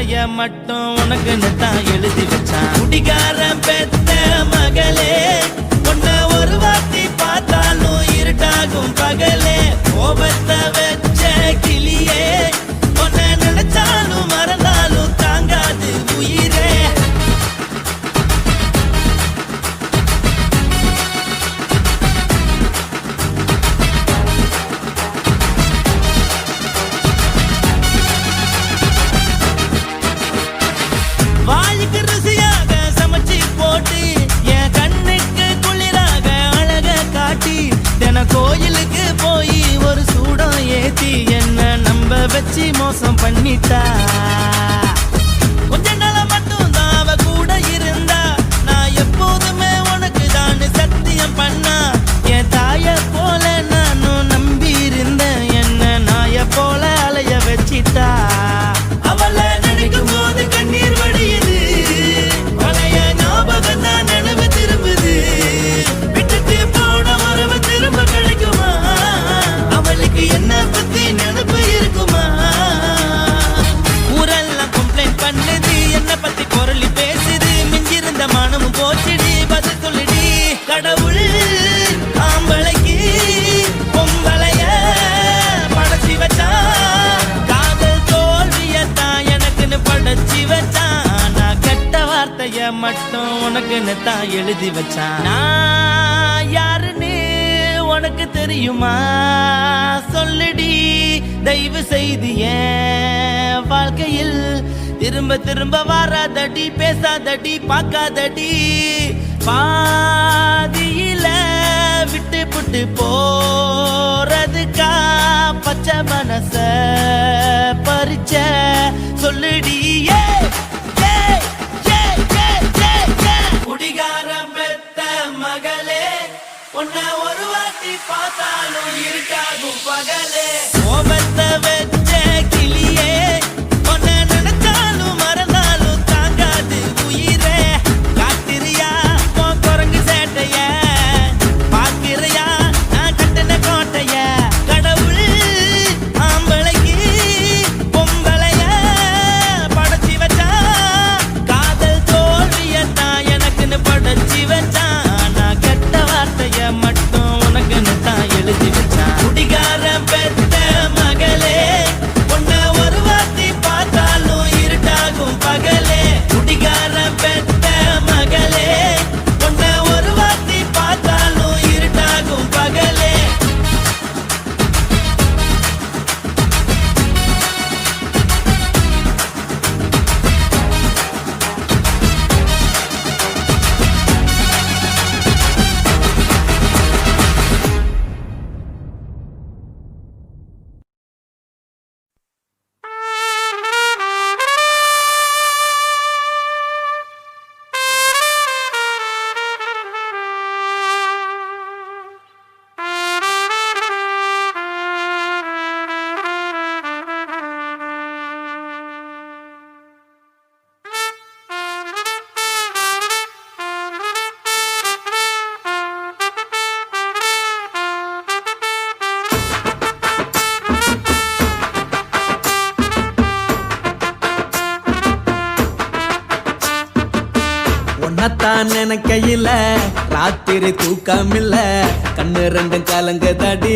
வார்த்தைய மட்டும் உனக்குன்னு தான் எழுதி வச்சான். குடிகாரன் பெத்த மகளே, உன்னை ஒரு வாட்டி பார்த்தாலும் இருட்டாகும் பகலே. கோபத்தை வச்ச கிளியே, உன்னை நினைச்சாலும் மறந்தாலும் தாங்காது உயிரே. வாய்க்கு ருசியாக சமைச்சு போட்டு என் கண்ணுக்கு குளிராக அழக காட்டி தின கோயிலுக்கு போய் ஒரு சூடம் ஏத்தி என்ன நம்ப வச்சு மோசம் பண்ணிட்டா. கொஞ்ச நாள மட்டும் தான் அவ கூட இருந்தா, நான் எப்போதுமே உனக்கு தான் சத்தியம் பண்ணா. என் தாய போல நானும் நம்பி இருந்தேன், என்ன நாய போல அலைய வச்சிட்டா. அவளை நினைக்கும் போது கண்ணீர் வடியுது, பழைய ஞாபகம் தான் நினைவு திரும்புது. விட்டுட்டு போன உறவு திரும்ப கிடைக்குமா? அவளுக்கு என்ன பத்தி நினைப்பு இருக்குமா? ஊரெல்லாம் கம்ப்ளைண்ட் பண்ணுது, என்ன பத்தி பொருளி பேசுது. மிஞ்சிருந்த மனமும் போச்சுடி, பதில் சொல்லுடி. கடவுள் ஆம்பளைக்கு பொம்பளைய படைச்சி வச்சான், காதல் தோல்வியத்தான் எனக்குன்னு படைச்சி வச்சான். நான் கெட்ட வார்த்தைய மட்டும் உனக்குன்னு தான் எழுதி வச்சான். நான் யாருன்னு உனக்கு தெரியுமா? சொல்லுடி தயவு செய்து என் வாழ்க்கையில் திரும்ப திரும்ப வராதடி, பேசாதடி, பார்க்காதடி. பாதியில விட்டு புட்டு போறதுக்கா பச்சை மனச பறிச்ச சொல்லுடி. குடிகாரம் பெத்த மகளே, உன்னை ஒரு வாட்டி பார்த்தாலும் இருட்டாகும் பகலே. கோபத்தை வச்ச கிளியே, உன்னை நினைச்சாலும் மறந்தாலும் தாங்காது உயிரே. காட்டுறியா உன் குரங்கு சேட்டைய, பார்க்கிறியா நான் கட்டின கோட்டைய. கடவுள் ஆம்பளைக்கு பொம்பளைய படைச்சி வச்சான், காதல் தோல்வியத்தான் எனக்குன்னு படைச்சி வச்சான். நான் கெட்ட வார்த்தைய மட்டும் உனக்குன்னு தான் எழுதி வச்சான். குடிகாரன் பெத்த மகளே, உன்னை ஒரு வாட்டி பார்த்தாலும் இருட்டாகும் பகலே. குடிகாரன் பெத்த மகளே, உன்னை ஒரு வாட்டி பார்த்தாலும் இருட்டாகும் பகலே. உன்னத்தான் நினைக்கையில ராத்திரி தூக்கமில்ல, கண்ணு ரெண்டும் கலங்குதடி,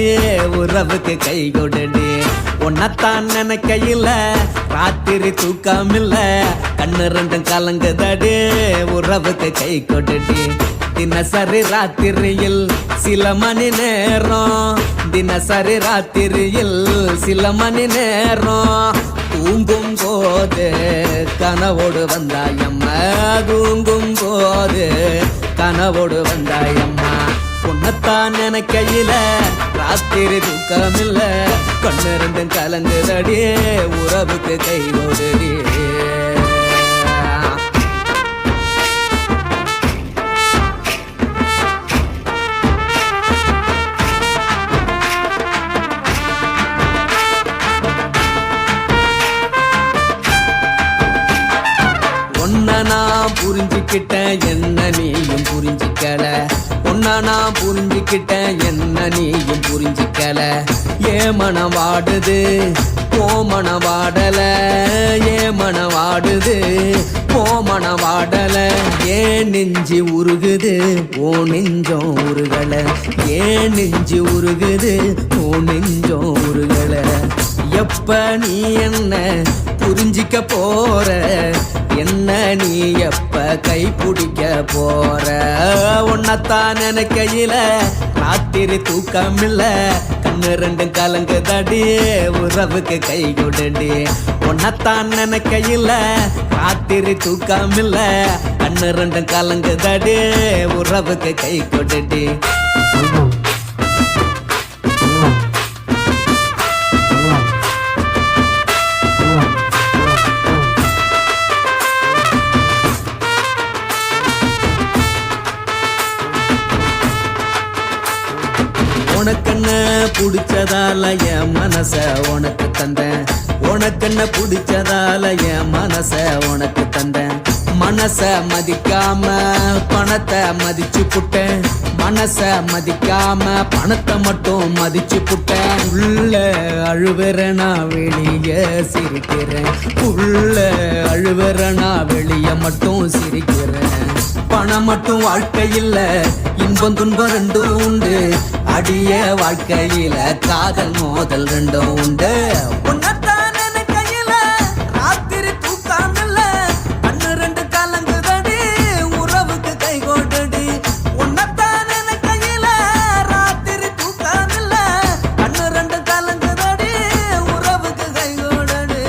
உறவுக்கு கை கொடுடி. உன்னத்தான் நினைக்கையில ராத்திரி தூக்கமில்ல, கண்ணு ரெண்டும் கலங்குதடி, உறவுக்கு கை கொடுடி. தினசரி ராத்திரியில் சில மணி நேரம், தினசரி ராத்திரியில் சில மணி நேரம் தூங்கும் போது கனவோடு வந்தாயம்மா, தூங்கும் போது கனவோடு வந்தாயம்மா. உன்னத்தான் நினைக்கையில ராத்திரி தூக்கமில்ல, கண்ணு ரெண்டும் கலங்குதடி, உறவுக்கு கை கொடுடி. நான் புரிஞ்சுக்கிட்டேன், என்ன நீயும் புரிஞ்சிக்கல. ஒன்னா நான் புரிஞ்சுக்கிட்டேன், என்ன நீயும் புரிஞ்சிக்கல. ஏன் மனம் வாடுது ஓ மனம் வாடல, ஏன் மனம் வாடுது மனம் வாடல ஏன் நெஞ்சு உருகுது ஓ நெஞ்சம் உருகல ஏன் நெஞ்சு உருகுது ஓ நெஞ்சம் உருகல எப்ப நீ என்ன புரிஞ்சிக்க போற என்ன நீ எப்ப கை பிடிக்க போற உன்னத்தான் நினைக்கையில ராத்திரி தூக்கம் இல்ல கண்ணு ரெண்டும் கலங்குதடி உறவுக்கு கை கொடுடி உன்னத்தான் நினைக்கையில ராத்திரி தூக்கம் இல்ல கண்ணு ரெண்டும் கலங்குதடி உறவுக்கு கை கொடுடி உனக்கென்ன பிடிச்சதால என் மனச உனக்கு தந்தேன் உனக்கென்ன பிடிச்சதால என் மனச உனக்கு தந்தேன் மனச மதிக்காம பணத்தை மதிச்சு புட்டேன் மனச மதிக்காம பணத்தை மட்டும் மதிச்சு புட்டேன் உள்ள அழுவுற நான் வெளிய சிரிக்கிறேன் உள்ள அழுவுற நான் வெளிய மட்டும் சிரிக்கிறேன் பணம் மட்டும் வாழ்க்கையில் இன்பம் துன்பம் ரெண்டும் உண்டு அடிய வாழ்க்கையில காதல் மோதல் ரெண்டும் உண்டு உன்னத்தான் நினைக்கையில ராத்திரி தூக்கம் இல்ல கண்ணு ரெண்டு கலங்குதடி உறவுக்கு கை கோட்டடி உன்னத்தான் நினைக்கையில ராத்திரி தூக்கம் இல்ல கண்ணு ரெண்டு கலங்குதடி உறவுக்கு கை கோட்டடி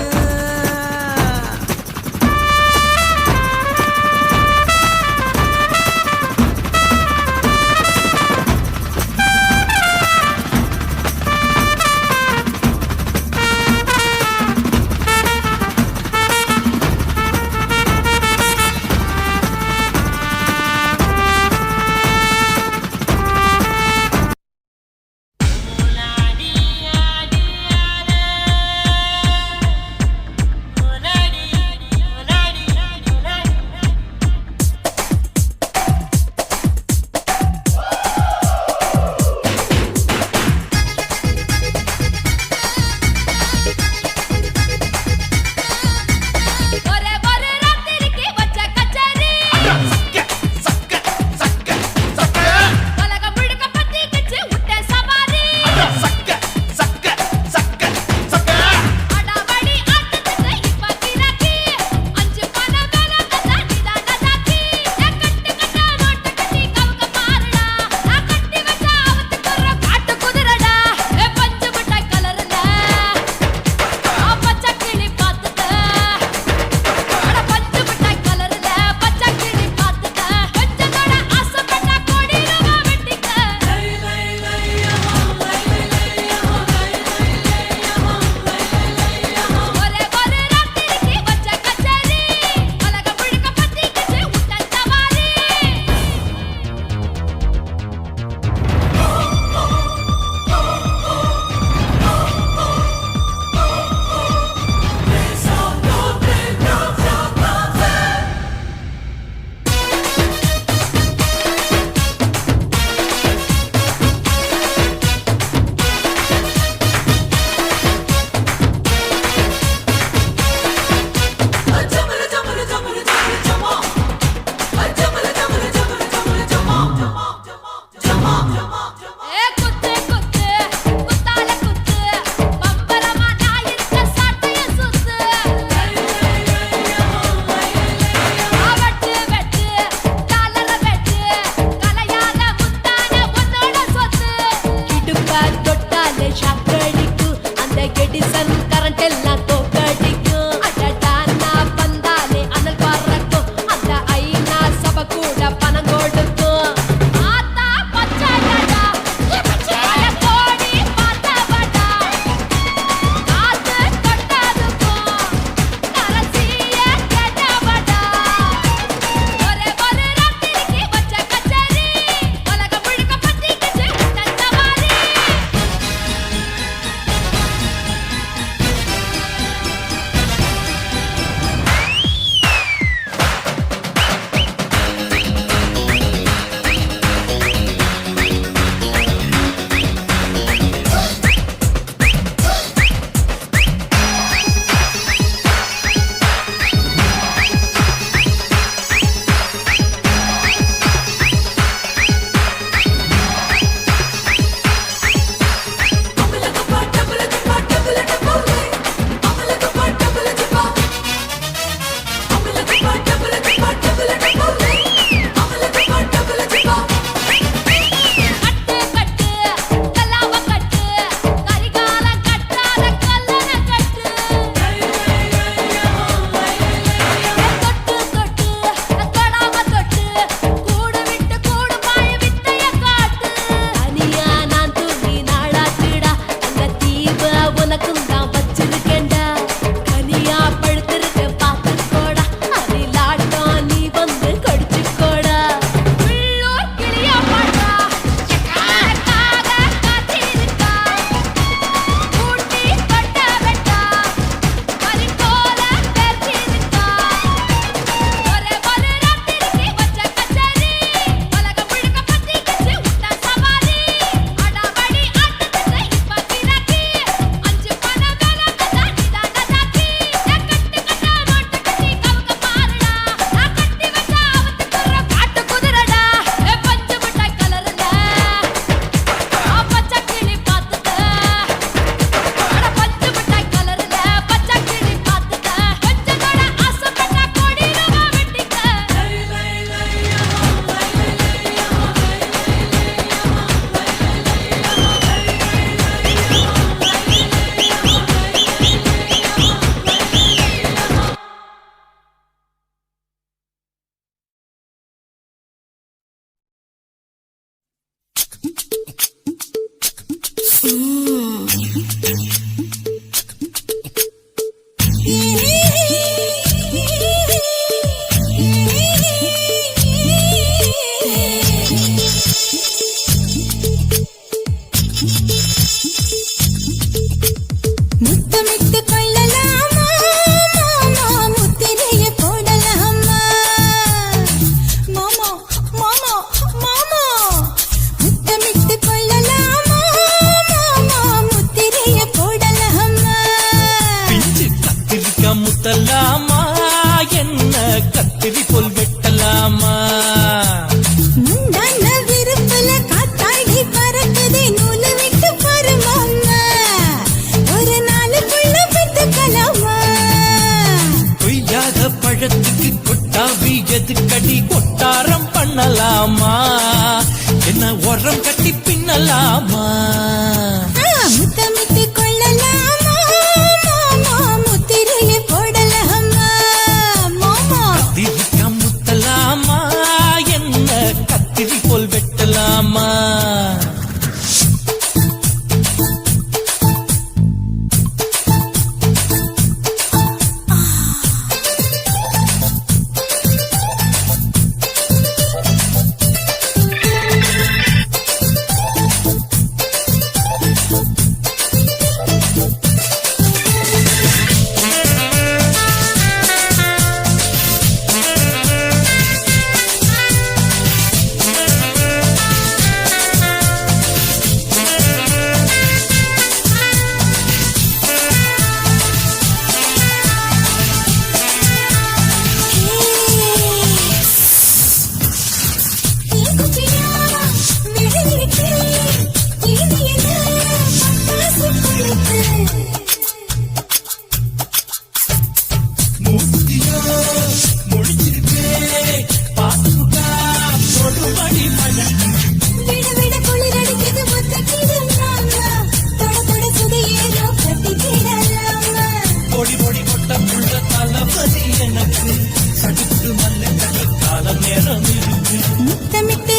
முத்தலாமா என்ன கத்திரி போல் வெட்டலாமா முந்தான விருப்பல காத்தாடி பறக்குதே நூலு விட்டு பருமாமா ஒரு நாளுக்குள்ள பெத்துக்கலாமா கொய்யாத பழத்துக்கு கொட்டாவி எதுக்கடி கொட்டாரம் பண்ணலாமா என்ன உரம் கட்டி பின்னலாமா முத்தமிட்டு கொள்ளலாமா மாமா முத்திரையை போடலாமா மாமா கத்திரிக்கா முத்தலாமா என்ன கத்திரி போல் வெட்டலாமா முத்தமிட்டு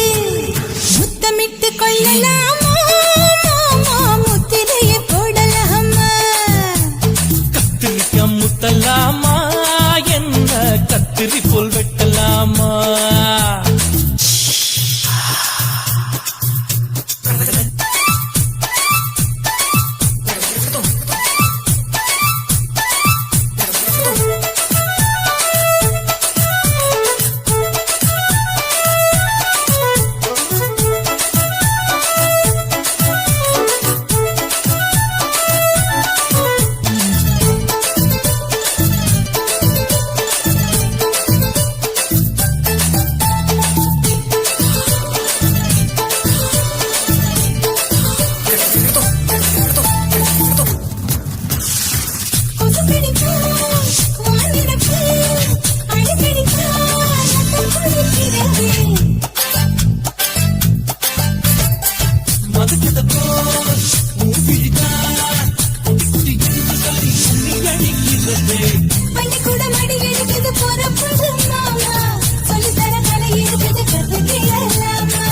முத்தமிட்டு கொள்ளலாமா மாமா முத்திரையை போடலாமா கத்திரிக்கா முத்தலாமா என்ன கத்திரி போல் வெட்டலாமா பள்ளிக்கூடம் அடி எடுக்குது போறப்பது மாமா சொல்லித்தர கலை இருக்குது கத்துக்கலாமா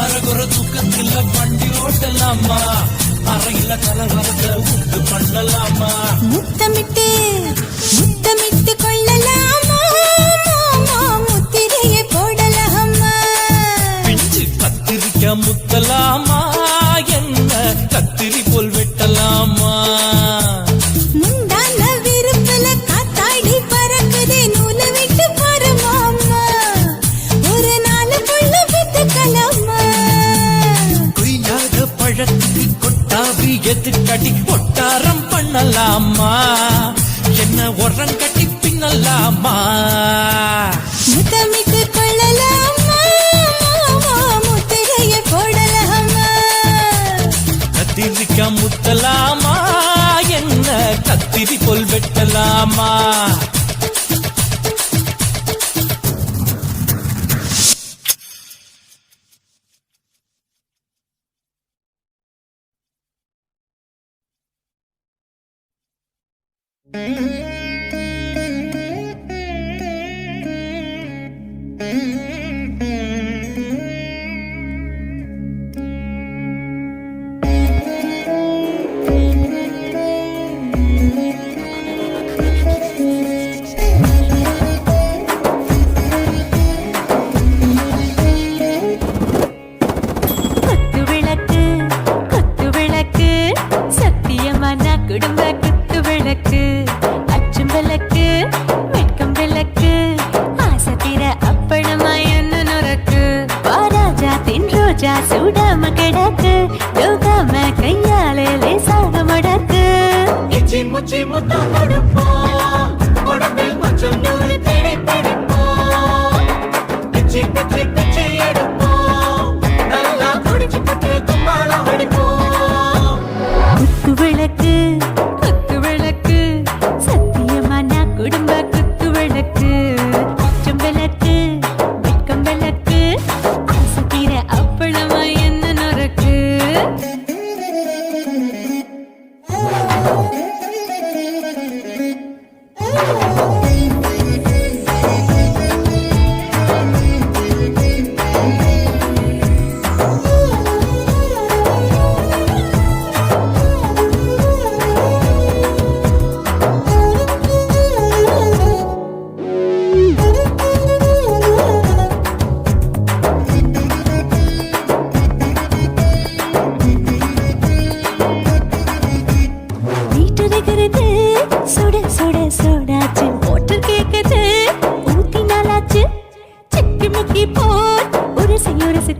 அரகுற தூக்கத்துல வண்டி ஓட்டலாமா அறையில கலவரத்தை உண்டு பண்ணலாமா முத்தமிட்டு முத்தமிட்டு கொள்ளலாமா மாமா முத்திரையை போடலாமா பிஞ்சு கத்திரிக்கா முத்தலாமா என்ன கத்திரி போல் வெட்டலாமா முந்தான விருப்பல காத்தாடி பறக்குதே நூலு விட்டு பருமாமா ஒரு நாளுக்குள்ள பெத்துக்கலாமா கொய்யாத பழத்துக்கு கொட்டாவி எதுக்கடி கொட்டாரம் பண்ணலாமா என்ன உரம் கட்டி பின்னலாமா முத்தமிட்டு கொள்ளலாமா மாமா முத்திரையை போடலாமா கத்திரிக்கா முத்தலாமா என்ன கத்திரி போல் வெட்டலாமா ரோஜா சூடாம கிடக்கு யோகாம கையாலே லேசாக மடக்கு முச்சி முத்தம் கொடுப்போம்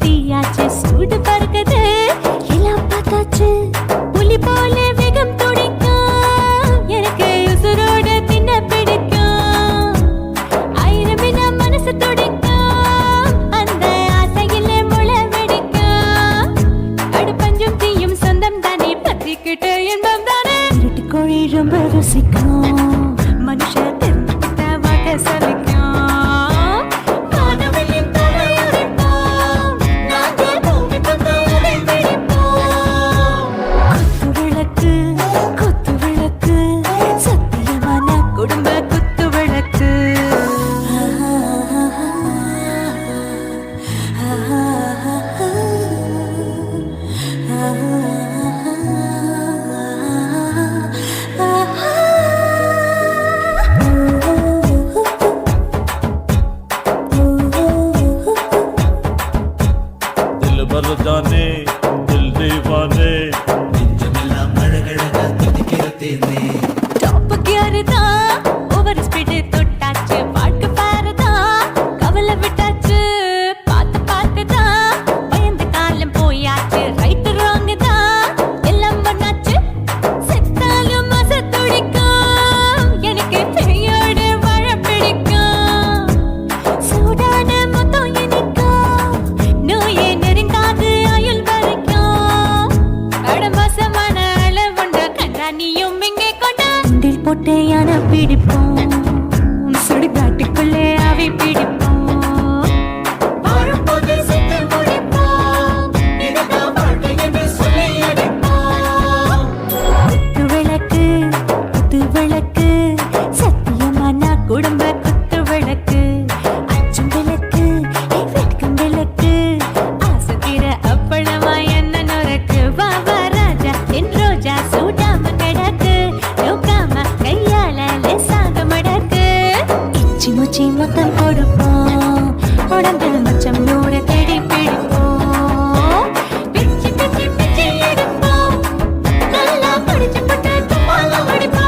தீயாச்சு சூடு பறக்குது எல்லாம் பார்த்தாச்சு புலி போல வேகம் துடிக்கும் எனக்கு உசுரோட தின்ன பிடிக்கும் ஆயிரம் மனசு துடிக்கும் அந்த ஆசையில முளை வெடிக்கும் அடுப்பஞ்சும் தீயும் சொந்தம் தானே பத்திக்கிட்டு இன்பம் தானே இருட்டு கோழி ரொம்ப ருசிக்கும் மனுஷ தெரிஞ்சுக்கிட்ட வாக்க சலிக்கும் வானவெளியின் தலையுரைப்போம் நாங்கள் பூமி பந்து உடை வெடிப்போம் குத்து விளக்கு சத்தியமான குடும்ப குத்து விளக்கு दिल भर जाने दिल दीवाने நெஞ்சமெல்லாம் அழகழகா துடிக்கிறதேனே டாப் கியர் தான் ஓவர் ஸ்பீடு தொட்டாச்சு பாட்டு பாருதான் கவலை விட்டாச்சு பார்த்து தான் பயந்து காலம் போயாச்சு ரைட் ராங் தான் எல்லாம் பண்ணாச்சு செத்தாலும் மச துடிக்கும் எனக்கு பெரியோட வாழ பிடிக்கும் சூடான மொத்தம் இனிக்கும் நோயே நெருங்காது ஆயுள் வரைக்கும் அடமசமான அளவுண்ட கண்டா நீயும் இங்கே கொண்டா உண்டில் போட்டு யானை பிடிப்போம் சுடுகாட்டுக்குள்ளே அவை பிடிப்போம் வாழும்போது செத்து முடிப்போம் இதுதான் வாழ்க்கை என்று சொல்லி அடிப்போம் குத்து விளக்கு சத்தியமான குடும்ப குத்து விளக்கு அச்சும் விளக்கு வெட்கம் விளக்கு ஆசை தீர அப்பளமா என்ன நுறக்கு வா வா ராஜா என் ரோஜா சூடாம கிடக்கு நோக்காம கையால லேசாக மடக்கு இச்சி முச்சி மொத்தம் கொடுப்போம் உடம்பில் மச்சம் நூறு தேடி பிடிப்போம் பிச்சி பிச்சி பிச்சி எடுப்போம் நல்லா படிச்சு போட்டு துப்பால படிப்போம்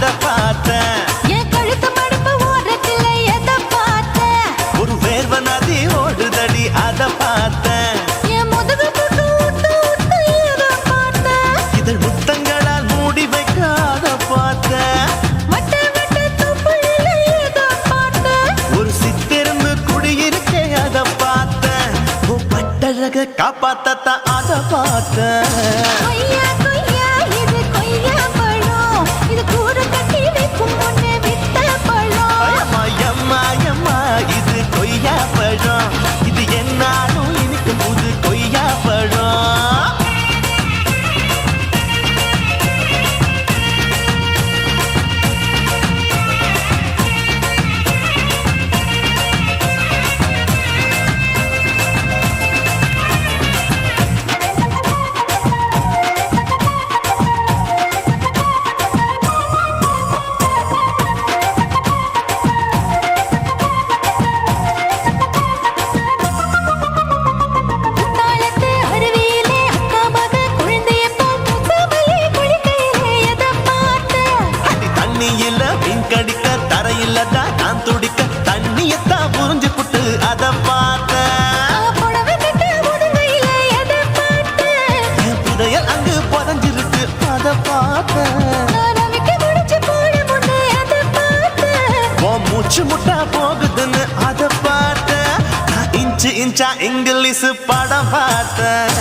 அத பார்த்தேன். என் கழுத்து மடுப்பு ஓரத்துல எதை பார்த்தேன்? ஒரு வேர்வ நதி ஓடுதடி அத பார்த்தேன். என் முதுகு புட்டு ஊத்து ஊத்து எதை பார்த்தேன்? இதழ் முத்தங்களால் மூடி வைக்க அத பார்த்தேன். வட்ட வட்ட தொப்புளில எதை பார்த்தேன்? ஒரு சித்திரந்து குடியிருக்கே அத பார்த்தேன். உன் பட்டழக காப்பாத்தத்தான் அத பார்த்தேன். கொய்யா கொய்யா இது கொய்யா பழம், இது கூடு கட்டி வைக்கும் முன்னே வித்த பழம். அம்மா எம்மா எம்மா இது கொய்யா பழம். இது என்னாலும் இனிக்கும் புது கொய்யா பழம். குத்தாலத்து அருவியிலே அக்கா மக குழந்தையப்போ முகமலே குளிக்கையிலே எதை பார்த்தேன்? அடி தண்ணியில மீன் கடிக்க தரையில தான் நான் துடிக்க தண்ணியத்தான் புரிஞ்சு புட்டு அத பார்த்தேன். புடவை கட்ட முதுகையிலே எதை பார்த்தேன்? என் புதையல் அங்கு புதஞ்சிருக்கு அத பார்த்தேன். நான் அவிக்க முடிச்சு போட முன்னே எதை பார்த்தேன்? உன் மூச்சு முட்டா போகுதுன்னு அத பார்த்தேன். நான் இன்ச்சு இன்ச்சா இங்கிலீஷ் படம் பார்த்தேன்.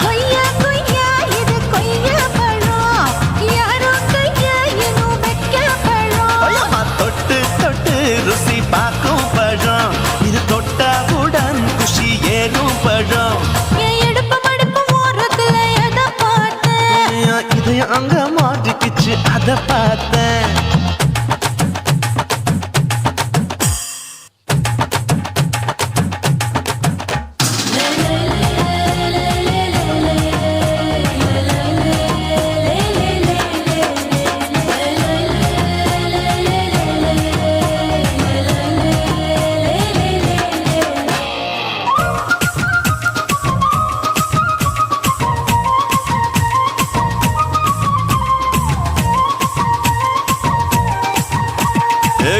கொய்யா கொய்யா இது கொய்யா பழம், யாரோ கையா இன்னும் வைக்க பழம். ஐயம்மா தொட்டு தொட்டு ருசி பார்க்கும் பழம். இது தொட்டாவுடன் குஷி ஏறும் பழம். என் இடுப்பு மடுப்பு ஓரத்துல எதை பார்த்தேன்? என் இதயம் அங்க மாட்டிக்கிச்சு அத பார்த்தேன்.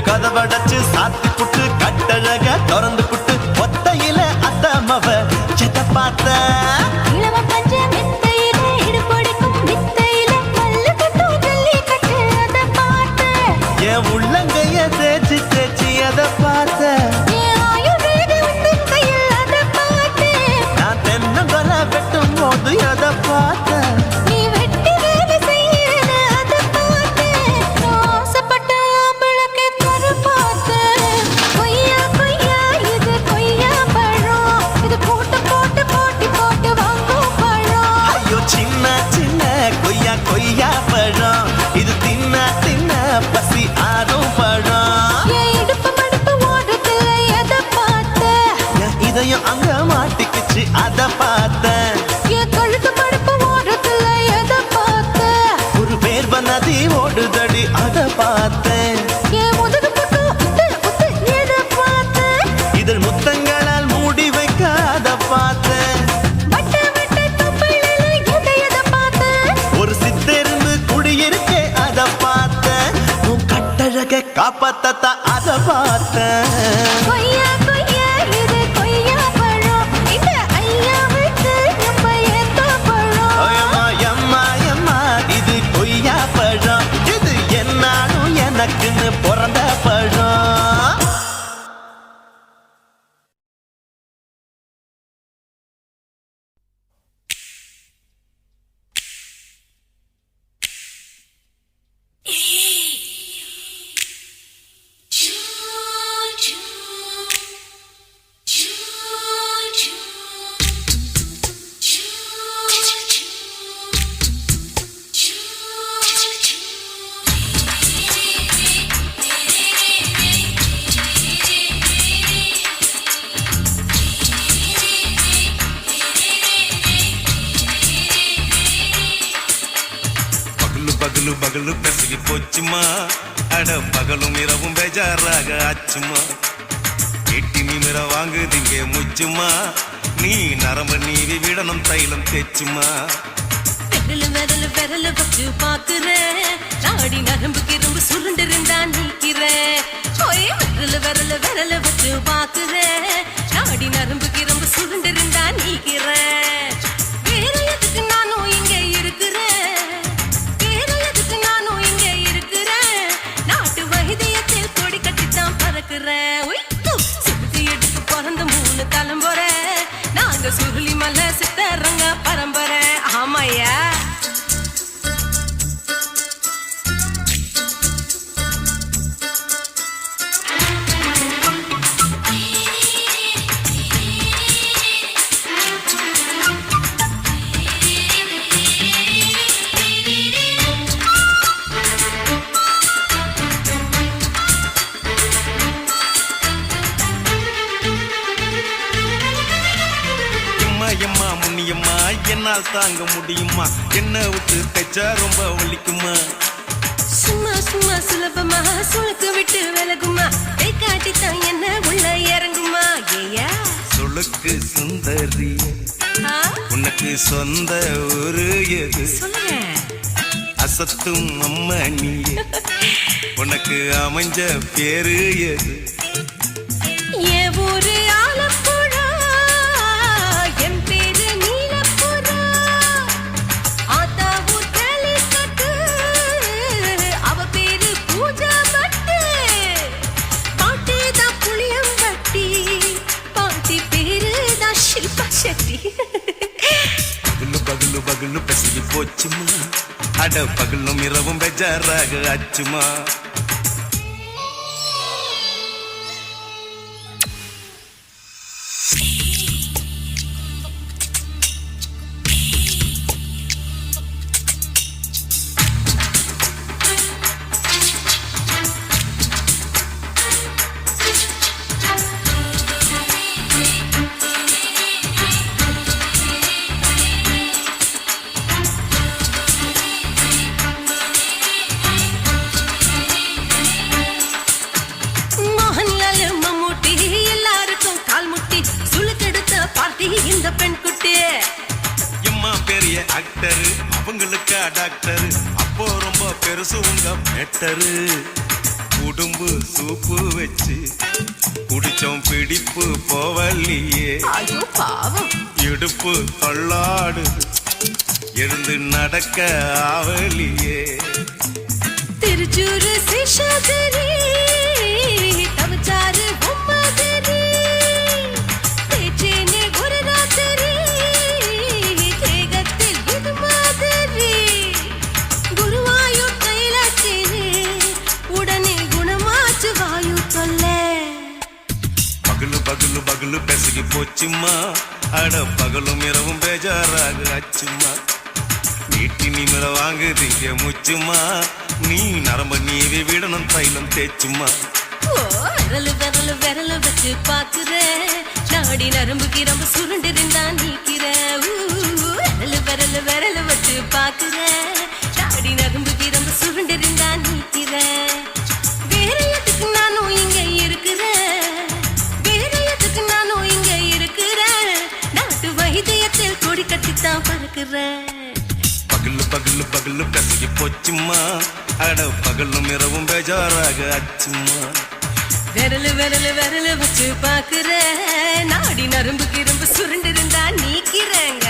கதவடைச்சு சாத்தி புட்டு கட்டழக திறந்து புட்டு ஒத்தையில அத்தமவ எதை பார்த்தேன். இளவ பஞ்ச மெத்தையிலே இடுப்பொடிக்கும் வித்தையிலே மல்லு கட்டும் ஜல்லிக்கட்டு அதை பார்த்தேன். என் உள்ளங்கைய தேய்ச்சி தேய்ச்சி எதை பார்த்தேன். என் ஆயுர்வேத உந்தன் கையில் அதை பார்த்தேன். நான் தென்னங்கொலை வெட்டும் போது எதை பார்த்தேன். நீ வெட்டி வேலை செய்யறது அதை பார்த்தேன். நான் ஆசைப்பட்ட ஆம்பளுக்கு தர பார்த்தேன். கொய்யா கொய்யா இது கொய்யா பழம், இது போட்டு போட்டு போட்டி போட்டு வாங்கும் பழம். ஐயோ சின்ன சின்ன கொய்யா கொய்யா பழம். இது தின்ன தின்ன பசி ஆறும் பழம். என் இடுப்பு மடுப்பு ஓரத்துல எதை பார்த்தேன்? என் இதயம் அங்க மாட்டிக்கிச்சு அத பார்த்தேன். என் கழுத்து மடுப்பு ஓரத்துல எதை பார்த்தேன்? ஒரு வேர்வ நதி ஓடுதடி அத பார்த்தேன். என் முதுகு புட்டு உத்து உத்து எதை பார்த்தேன்? இதழ் முத்தங்களால் மூடி வைக்க அத பார்த்தேன். வட்ட வட்ட தொப்புளில எதை பார்த்தேன்? ஒரு சித்திருந்து குடியிருக்கே அத பார்த்தேன். உன் கட்டழக காப்பாத்தத்தான் அத பார்த்தேன். கொய்யா கொய்யா இது கொய்யா பழம், இந்த ஐயாவுக்கு நம்ம ஏத்த பழம். ஐயம்மா எம்மா எம்மா இது கொய்யா பழம். இது என்னாலும் எனக்குன்னு பிறந்த பழம். பகலு பகலு பெசகி போச்சுமா, அட பகலும் இரவும் பேஜாராக ஆச்சுமா. எட்டி நிமிர வாங்குதிங்க முச்சுமா, நீ நரம்ப நீவி விடணும் தைலம் தேச்சுமா. விரலு விரலு விரலு வச்சு பாக்குறேன், நாடி நரம்பு கிரும்பு சுருண்டு இருந்தா நீக்கிறேன் ஓய் விரல விரல விரல வச்சு பாக்குறேன் நாடி நரம்பு கிரும்பு சுருண்டு இருந்தா நீக்கிறேன் வேற எதுக்கு நானும் இங்க இருக்கிறேன் வேற எதுக்கு நானும் இங்க இருக்கிறேன் நாட்டு வைத்தியத்தில் கொடி கட்டித்தான் பறக்குறேன் ஒய் சுத்தி எடுத்து பிறந்த 3 தலைமுறை நாங்க சுருளி மலை சித்தரங்க பரம்பரை ஆமாயா எம்மா முன்னியம்மா என்னால் தாங்க முடியுமா என்ன விட்டு தைச்சா ரொம்ப வலிக்குமா சும்மா சும்மா சுலபமா சுளுக்கு விட்டு விலகுமா கை காட்டித்தான் என்ன உள்ள இறங்குமா ஏயா சொலுக்கு சுந்தரி ஆ, உனக்கு சொந்த ஊரு எது சொல்லுங்க அசத்தும் அம்மா நீ உனக்கு அமைஞ்ச பேரு எது என் ஊரு ஆலப்புழா என் பேரு நீலப்புறா ஆத்தா ஊர் கேலிக்கட்டு அவ பேரு பூஜா பட்டு பாட்டி தான் புளியம்பட்டி பாட்டி பேரு தான் ஷில்பா செட்டி பகலு பகலு பகலு பசிக்கு போச்சுமா அட பகலும் இரவும் பெஜாராக ஆச்சுமா மோகன்லால் மம்மூட்டி எல்லாருக்கும் கால் முட்டி சுளுக்கெடுத்த பார்ட்டி இந்த பெண் குட்டி எம்மா பெரிய ஆக்டரு அவங்களுக்கா டாக்டரு அப்போ ரொம்ப பெருசு உங்க மேட்டரு உடும்பு சூப்பு வச்சு குடிச்சோம் பிடிப்பு போவல்லையே ஐயோ பாவம் இடுப்பு தள்ளாடு எழுந்து நடக்க ஆவலியே திருச்சூரு சேஷாதிரி தவச்சாரு பொம்மதிரி தேச்சேனே ஒரு ராத்திரி தேகத்தில் இது மாதிரி குருவாயூர் தைலாச்சேனே உடனே குணமாச்சு வாயு தொல்லை பகலு பகலு பகலு பெசகி போச்சுமா அட பகலும் இரவும் பேஜாராக ஆச்சுமா நீட்டி நிமிர வாங்குதீங்க முச்சுமா நீ நரம்ப நீவி விடணும் தைலம் தேச்சுமா ஓ விரலு விரலு விரலு வச்சு பாக்குறேன் நாடி நரம்பு கிரம்பு சுருண்டு இருந்தா நீக்கிறேன் விரலு விரலு விரலு வச்சு பாக்குறேன் நாடி நரம்பு கிரம்பு சுருண்டு இருந்தா நீக்கிறேன் வேற எதுக்கு நானும் இங்க இருக்கிறேன் வேற எதுக்கு நானும் இங்க இருக்கிறேன் நாட்டு வைத்தியத்தில் கொடி கட்டித்தான் பறக்குறேன் பகலு பகலு பகலு பெசகி போச்சுமா அட பகலும் இரவும் பேஜாராக ஆச்சுமா விரலு விரலு விரலு வச்சு பாக்குறேன் நாடி நரம்பு கிரம்பு சுருண்டு இருந்தா நீக்கிறேங்க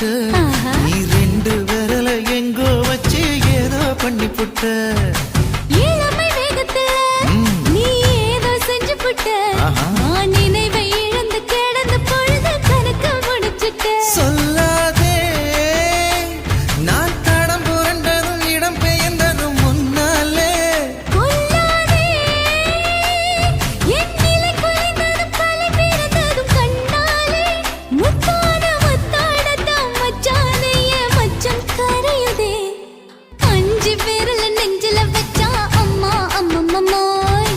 புட்ட நீ ரெண்டு விரல எங்கோ வச்சு ஏதோ பண்ணி புட்ட இளமை வேகத்துல நீ ஏதோ செஞ்சு புட்ட நான் நினைவை இழந்து கிடந்த பொழுது கணக்க முடிச்சிட்ட சொல்லாதே நான் தடம் புரண்டதும் இடம் பெயர்ந்ததும் முன்னாலே கொல்லாதே என் நிலை குறைந்ததும் கலை பிறந்ததும் கண்ணாலே முத்தான முத்தாடத்தான் மச்சானே என் மச்சம் கரையுதே அஞ்சு விரல நெஞ்சில வச்சா அம்மா அம்மம்மோய்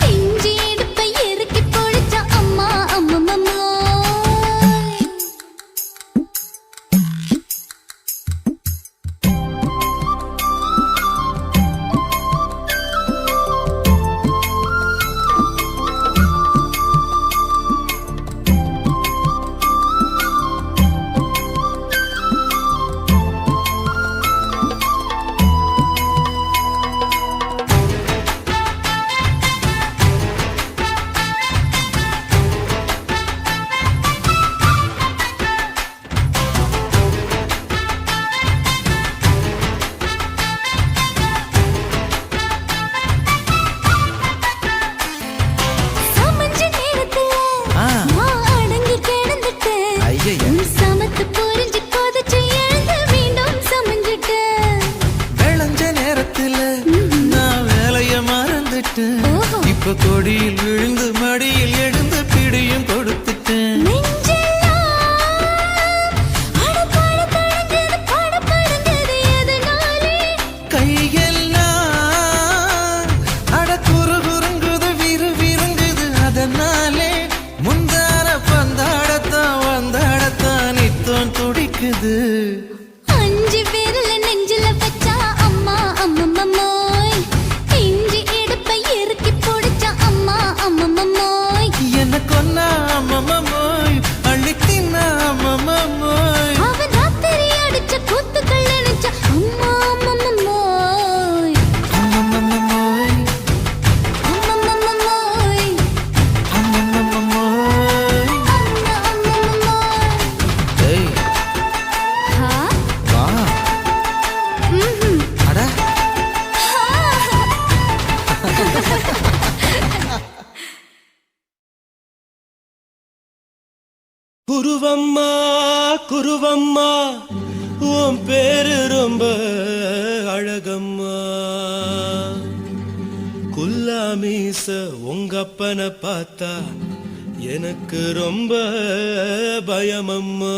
இஞ்சி இடுப்பை இறுக்கி பொழிச்சா அம்மா அம்மம்மோய் சமஞ்ச நேரத்துல நான் அடங்கி கிடந்துட்டேன் ஐயைய. உன் சமத்து புரிஞ்சு கொதிச்சு எழுந்து மீண்டும் சமஞ்சிட்டேன் விளைஞ்ச நேரத்துல நான் வேலைய மறந்துட்டேன் ஓஹோ. இப்ப கொடியில் விழுந்து மடியில் எழுந்து பிடியும் கொடுத்துட்டேன் நெஞ்செல்லாம் அடப்பாட தடங்குது படபடங்குது எதனாலே கையெல்லாம் அட குறுகுறுங்குது விறுவிறுங்குது அதனாலே முந்தான பந்தாடத்தான் வந்தாடத்தான் நித்தம் துடிக்குது அஞ்சு விரல நெஞ்சில வச்சா அம்மா அம்மம்மோய் இஞ்சி இடுப்பை இறுக்கி பொடிச்சா அம்மா அம்மம்மோய் என்ன கொன்னா அம்மம்மோய் அள்ளி தின்னா அம்மம்மோய் அவன் ராத்திரி அடிச்ச கூத்துக்கள் நினைச்ச அம்மா அம்மம்மோய் அம்மம்மோய் அம்மம்மோய் அம்மம்மோய் அம்மா அம்மம்மோய் ஏய் ஹா வா ம்ஹும் அட குருவம்மா குருவம்மா உன் பேரு ரொம்ப அழகம்மா குல்லாமீச உங்க அப்பனை பார்த்தா எனக்கு ரொம்ப பயமம்மா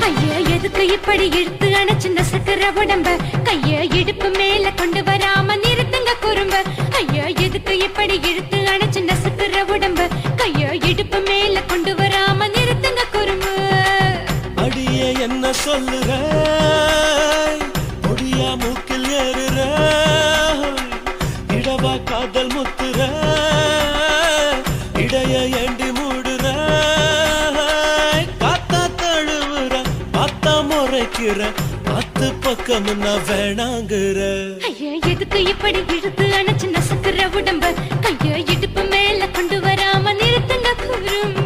ஐயா எதுக்கு இப்படி இழுத்து அணைச்சு நசுக்கிற உடம்ப கைய இடுப்பு மேல கொண்டு வராம நிறுத்துங்க குறும்ப ஐயா எதுக்கு இப்படி இழுத்து அணைச்சு நசுக்கிற உடம்ப கைய இடுப்பு மேல கொண்டு வராம நிறுத்துங்க குறும்ப அடியே என்ன சொல்லுற முடியா மூக்கில் ஏறுற இடவா காதல் முத்துற இடைய ஏண்டி மூடுற காத்தா தழுவுற பார்த்தா முறைக்கிற பத்து பக்கம் நான் வேணாங்குற ஐயா எதுக்கு இப்படி இழுத்து அணைச்சு நசுக்கிற உடம்ப கைய இடுப்பு மேல கொண்டு வராம நிறுத்துங்க குறும்ப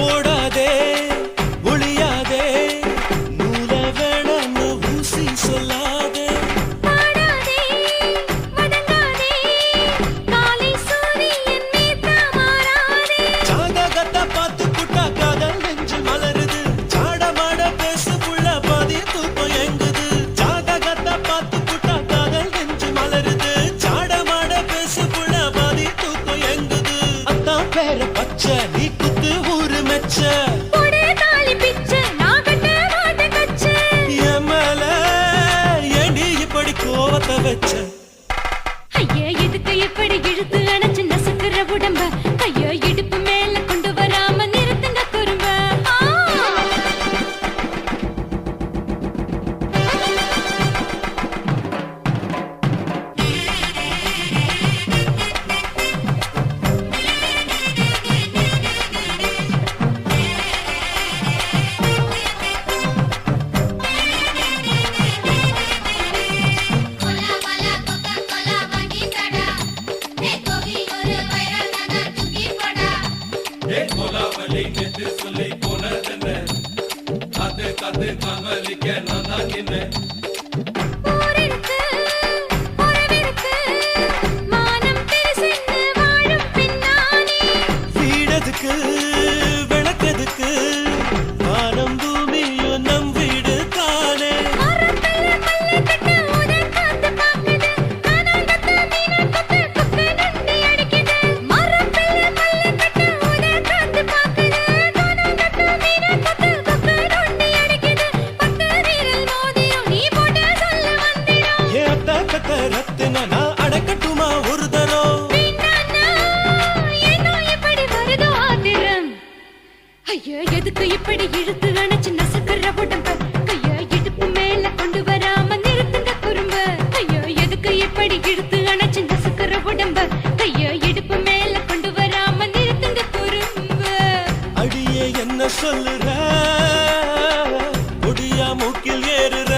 ஓடாதே ஒளியாதே பேர பச்சை நீ குத்து ஊரு மெச்ச போடே தாலி பிச்சை நான் கட்ட மாட்டேன் கச்சை என் மேல ஏண்டி இப்படி கோவத்தை வச்ச ஐயா எதுக்கு இப்படி இழுத்து அணைச்சு நசுக்குற உடம்ப ஐயோ இடுப்பு மேல கொண்டு வராம நிறுத்துங்க குறும்ப ஊரிருக்கு உறவிருக்கு மானம் பெருசென்னு வாழும் பின்னானே வீடதுக்கு விளக்கதுக்கு வானம் பூமியும் நம் வீடு தானே மரத்துல மல்லி கட்டு உதர் காத்து பாக்குது கானாங்கத்து மீனாங்கத்து குக்கு நண்டி அடிக்குது மரத்துல மல்லி கட்டு உதர் காத்து பாக்குது கானாங்கத்து மீனாங்கத்து குக்கு நண்டி அடிக்குது பத்து வீரல் மோதிரும் நீ போட்ட சொல்ல வந்திடும் ஏ அத்த கத்த ரத்தின நான் அடக்கட்டுமா ஒரு தரம் வீணானா ஏனோ இப்படி வருதோ ஆத்திரம் ஐயோ எதுக்கு இப்படி இழுத்து அணைச்சு நசுக்குற உடம்ப ஐயோ இடுப்பு மேல கொண்டு வராம நிறுத்துங்க குறும்ப ஐயோ எதுக்கு இப்படி இழுத்து அணைச்சு நசுக்குற உடம்ப ஐயோ இடுப்பு மேல கொண்டு வராம நிறுத்துங்க குறும்ப அடியே என்ன சொல்லுற ஒடியா மூக்கில் ஏறுற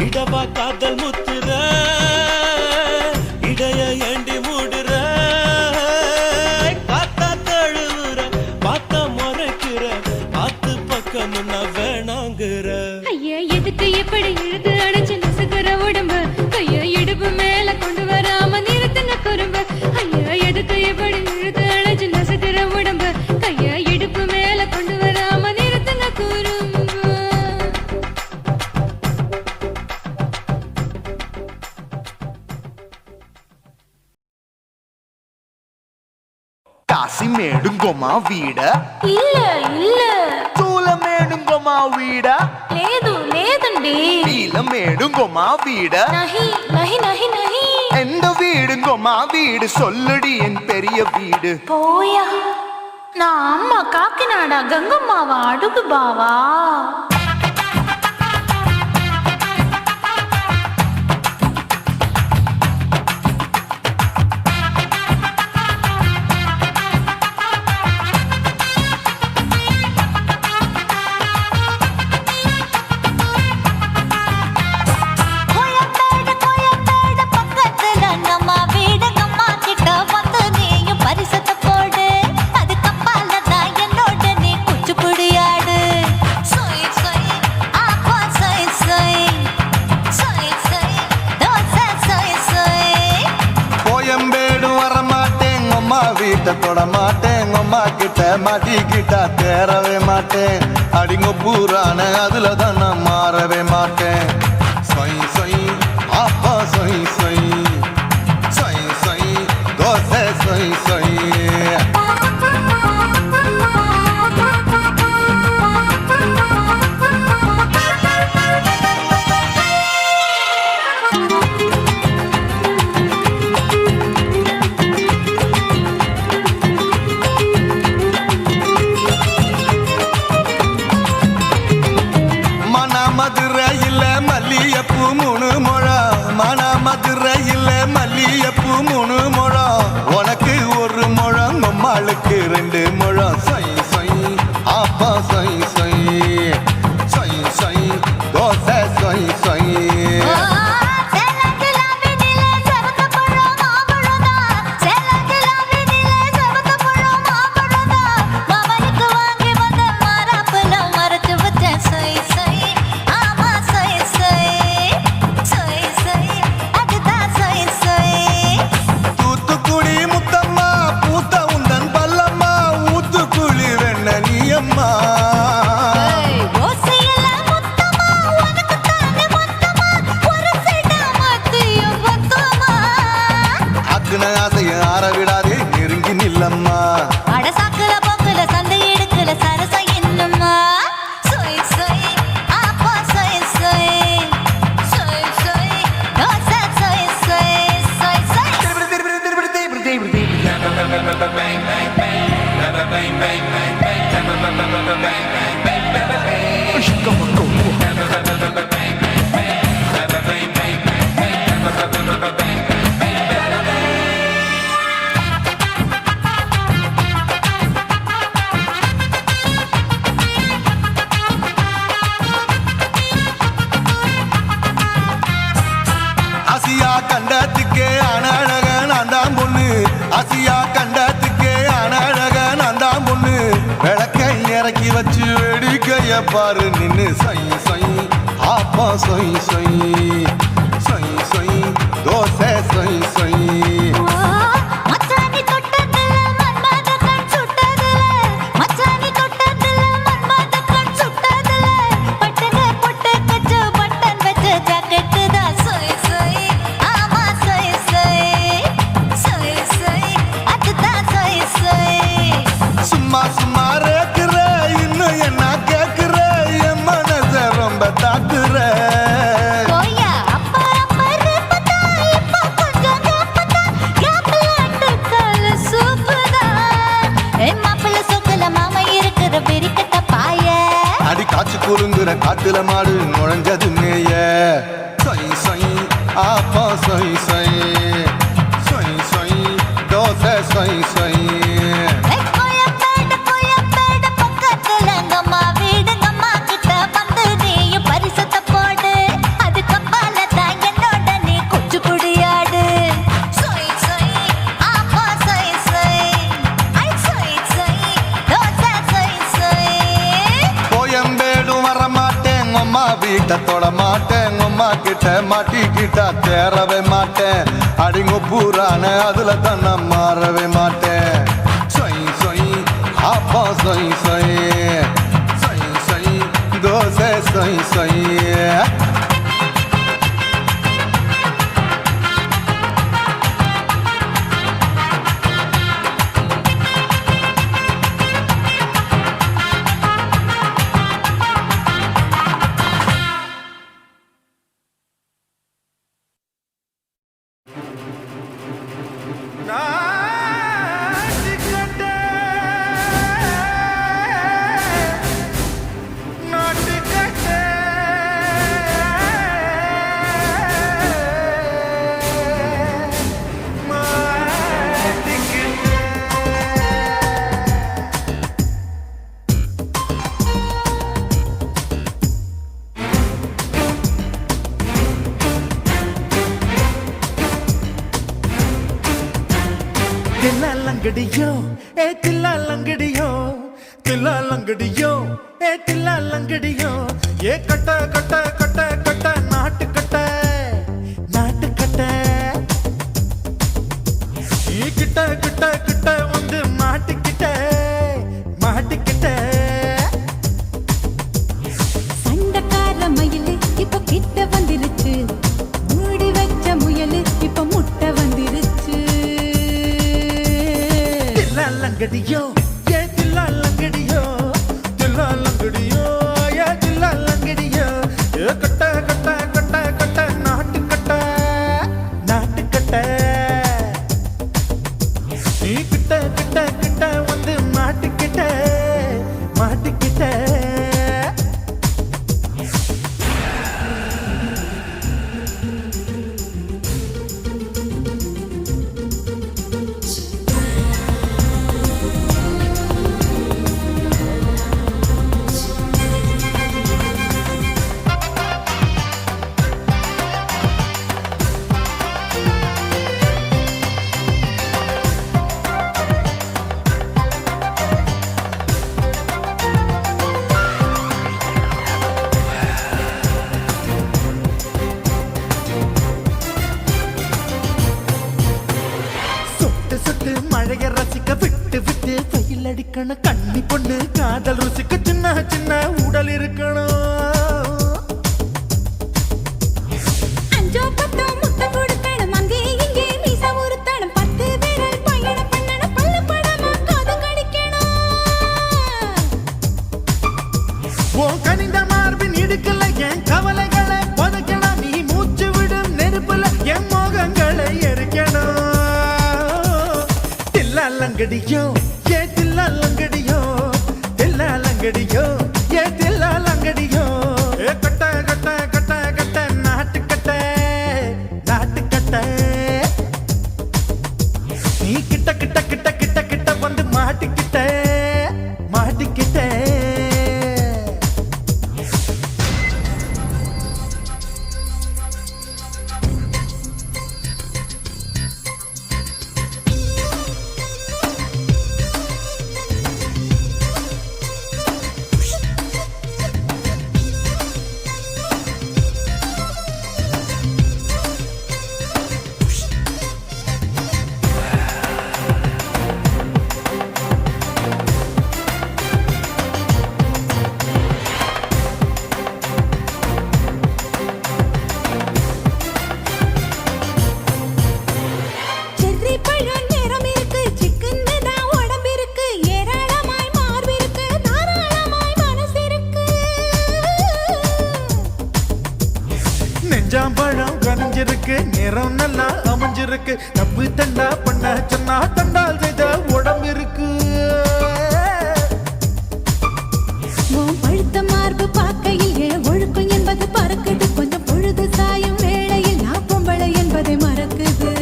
இடவா காதல் முத்துற இடைய ஏண்டி மூடுற காத்தா தழுவுற பார்த்த முறைக்கிற ஆத்து பக்கம் நான் வேணாங்குற ஐயா எதுக்கு இப்படி இழுத்து அணைச்சு நசுக்குற உடம்ப ஐயோ இடுப்பு மேல கொண்டு வராம நிறுத்துங்க குறும்ப ஐயா எதுக்கு இப்படி இழுத்து அணைச்சு நசுக்குற உடம்ப ஐயா இடுப்பு மேல கொண்டு வராம நிறுத்துங்க குறும்ப కాశీమేడుంగోమా వీడ இல்ல இல்ல చూలమేడుంగోమా వీడ లేదు లేదండి వీలమేడుంగోమా వీడ நஹி நஹி நஹி நஹி எந்த வீடுங்கோமா வீடு சொல்லுடி என் பெரிய வீடு போயா நான் அம்மா காக்கிநாடா கங்கம்மாவா அடுகு பாவா கோயம்பேடு பக்கத்துல நம்ம வீடு கம்மா கிட்ட வந்து நீயும் பரிசத்தை போடு அது கப்பால தான் என்னோட நீ குச்சிப்புடியாடு சொய் சொய் ஆப்பா சொய் சொய் சொய் சொய் தோசை சொய் சொய் கோயம்பேடு வரமாட்டேன் அம்மா வீட்டை தொட மாட்டேன் அம்மா கிட்ட மாட்டிக்கிட்டா தேரவே மாட்டேன் அடிங்க பூரான அதுல தான் நான் மாறவே மாட்டேன் சொய் சொய் அப்பா சொய் சொய் சொய் சொய் தோசை சொய் சொய் மதுரையில் மல்லி ஆற விடாதே நெருங்கி நில்லம்மா அட சாக்குல போக்குல சந்தை எடுக்கல சரசம் என்னம்மா சொய் சொய் ஆப்பா சொய் சொய் சொய் சொய் தோசை சொய் சொய் சொய் சொய் ஆசியா கண்டத்துக்கே அனழக நான் தான் பொண்ணு ஆசியா கண்டத்துக்கே அனழக நான் தான் பொண்ணு விளக்கை இறக்கி வச்சு வேடிக்கைய பாரு நின்னு சொய் சொய் ஆப்பா சொய் சொய் சொய் சொய் தோசை சொய் சொய் மச்சானி தொட்டதுல மன்மத கண் சுட்டதுல மச்சானி தொட்டதுல மன்மத கண் சுட்டதுல பட்டன பொட்டு கச்சு பட்டன் வச்ச ஜாக்கெட் தான் சொய் சொய் ஆமா சொய் சொய் சொய் சொய் அதுதான் சொய் சொய் சும்மா சும்மா ரேக்குற இன்னும் என்ன கேக்குற என் மனச ரொம்ப தாக்குற கோயா அப்பா அப்பா ரப்பதா இப்ப கொஞ்சம் கேப்பதா கேப்பலாட்டு கால சூப்பதா ஏ மாப்பிள்ள சொக்கல மாமா இருக்கிற பெரிக்கட்ட பாய அடி காய்ச்சி குறுங்குற காட்டுல மாடு நுழைஞ்சது மேய சொய் சொய் ஆப்பா சொய் சொய் சொய் சொய் தோசை சொய் சொய் கோயம்பேடு பக்கத்துல எங்கம்மா வீடு அம்மா கிட்ட வந்து நீயும் பரிசத்தை போடு அது கப்பால தான் என்னோட நீ குச்சி குடியாடு சொய் சொய் ஆப்பா சொய் சொய் ஐ சொய் சொய் தோசை சொய் சொய் கோயம்பேடும் வர மாட்டேன் அம்மா வீட்டை தொட மாட்டேன் அம்மா கிட்ட மாட்டிக்கிட்டா தேரவே மாட்டேன் அடிங்க பூரான அதுல தான் நான் மாறவே மாட்டேன் சொய் சொய் ஆப்பா சொய் சொய் சொய் சொய் தோசை சொய் சொய் தில்லாலங்கடியோ ஏ தில்லாலங்கடியோ தில்லாலங்கடியோ ஏ தில்லாலங்கடியோ ஏ கட்ட கட்ட கட்ட கட்ட நாட்டு கட்ட நாட்டு கட்ட நீ கிட்ட கிட்ட கிட்ட வந்து மாட்டிக்கிட்ட மாட்டிக்கிட்ட சண்டக்கார மயிலு இப்ப கிட்ட வந்துருச்சு மூடி வச்ச முயலு இப்ப முட்டை வந்துருச்சு தில்லாலங்கடியோ ஏ தில்லாலங்கடியோ தில்லாலங்கடியோ ஏ தில்லாலங்கடியோ ஏ கட்ட கட்ட கட்ட கட்ட நாட்டு கட்ட நாட்டு கட்ட நீ கிட்ட கிட்ட கிட்ட வந்து மாட்டிக்கிட்ட மாட்டிக்கிட்ட மழைய ரசிக்க விட்டு விட்டு வெயில் அடிக்கணும் கண்ணி பொண்ணு காதல் ருசிக்க சின்ன சின்ன உடல் இருக்கணும் அஞ்சோ பத்தோ முத்தம் கொடுக்கணும் அங்கே இங்கே மீச உறுத்தணும் 10 விரல் தில்லாலங்கடியோ ஏ தில்லாலங்கடியோ தில்லாலங்கடியோ ஏ தில்லாலங்கடியோ ஏ கட்ட கட்ட கட்ட கட்ட நாட்டுக்கட்ட நாட்டுக்கட்ட நீ கிட்ட கிட்ட கிட்ட கிட்ட கிட்ட வந்து மாட்டிக்கிட்ட மாட்டிக்கிட்ட செர்ரி பழம் நிறம் இருக்கு சிக்கன்னு தான் உடம்பு இருக்கு ஏராளமாய் மார்பு இருக்கு தாராளமாய் மனசு இருக்கு நெஞ்சாம்பழம் கனிஞ்சிருக்கு நிறம் நல்லா அமைஞ்சிருக்கு தப்பு தண்டா பண்ண சொன்னா தண்டால் செய்த உடம்பு இருக்கு உன் பழுத்த மார்பு பார்க்கையில் என் ஒழுக்கம் என்பது பறக்குது கொஞ்சம் பொழுது சாயும் வேளையில் நான் பொம்பளை என்பதை மறக்குது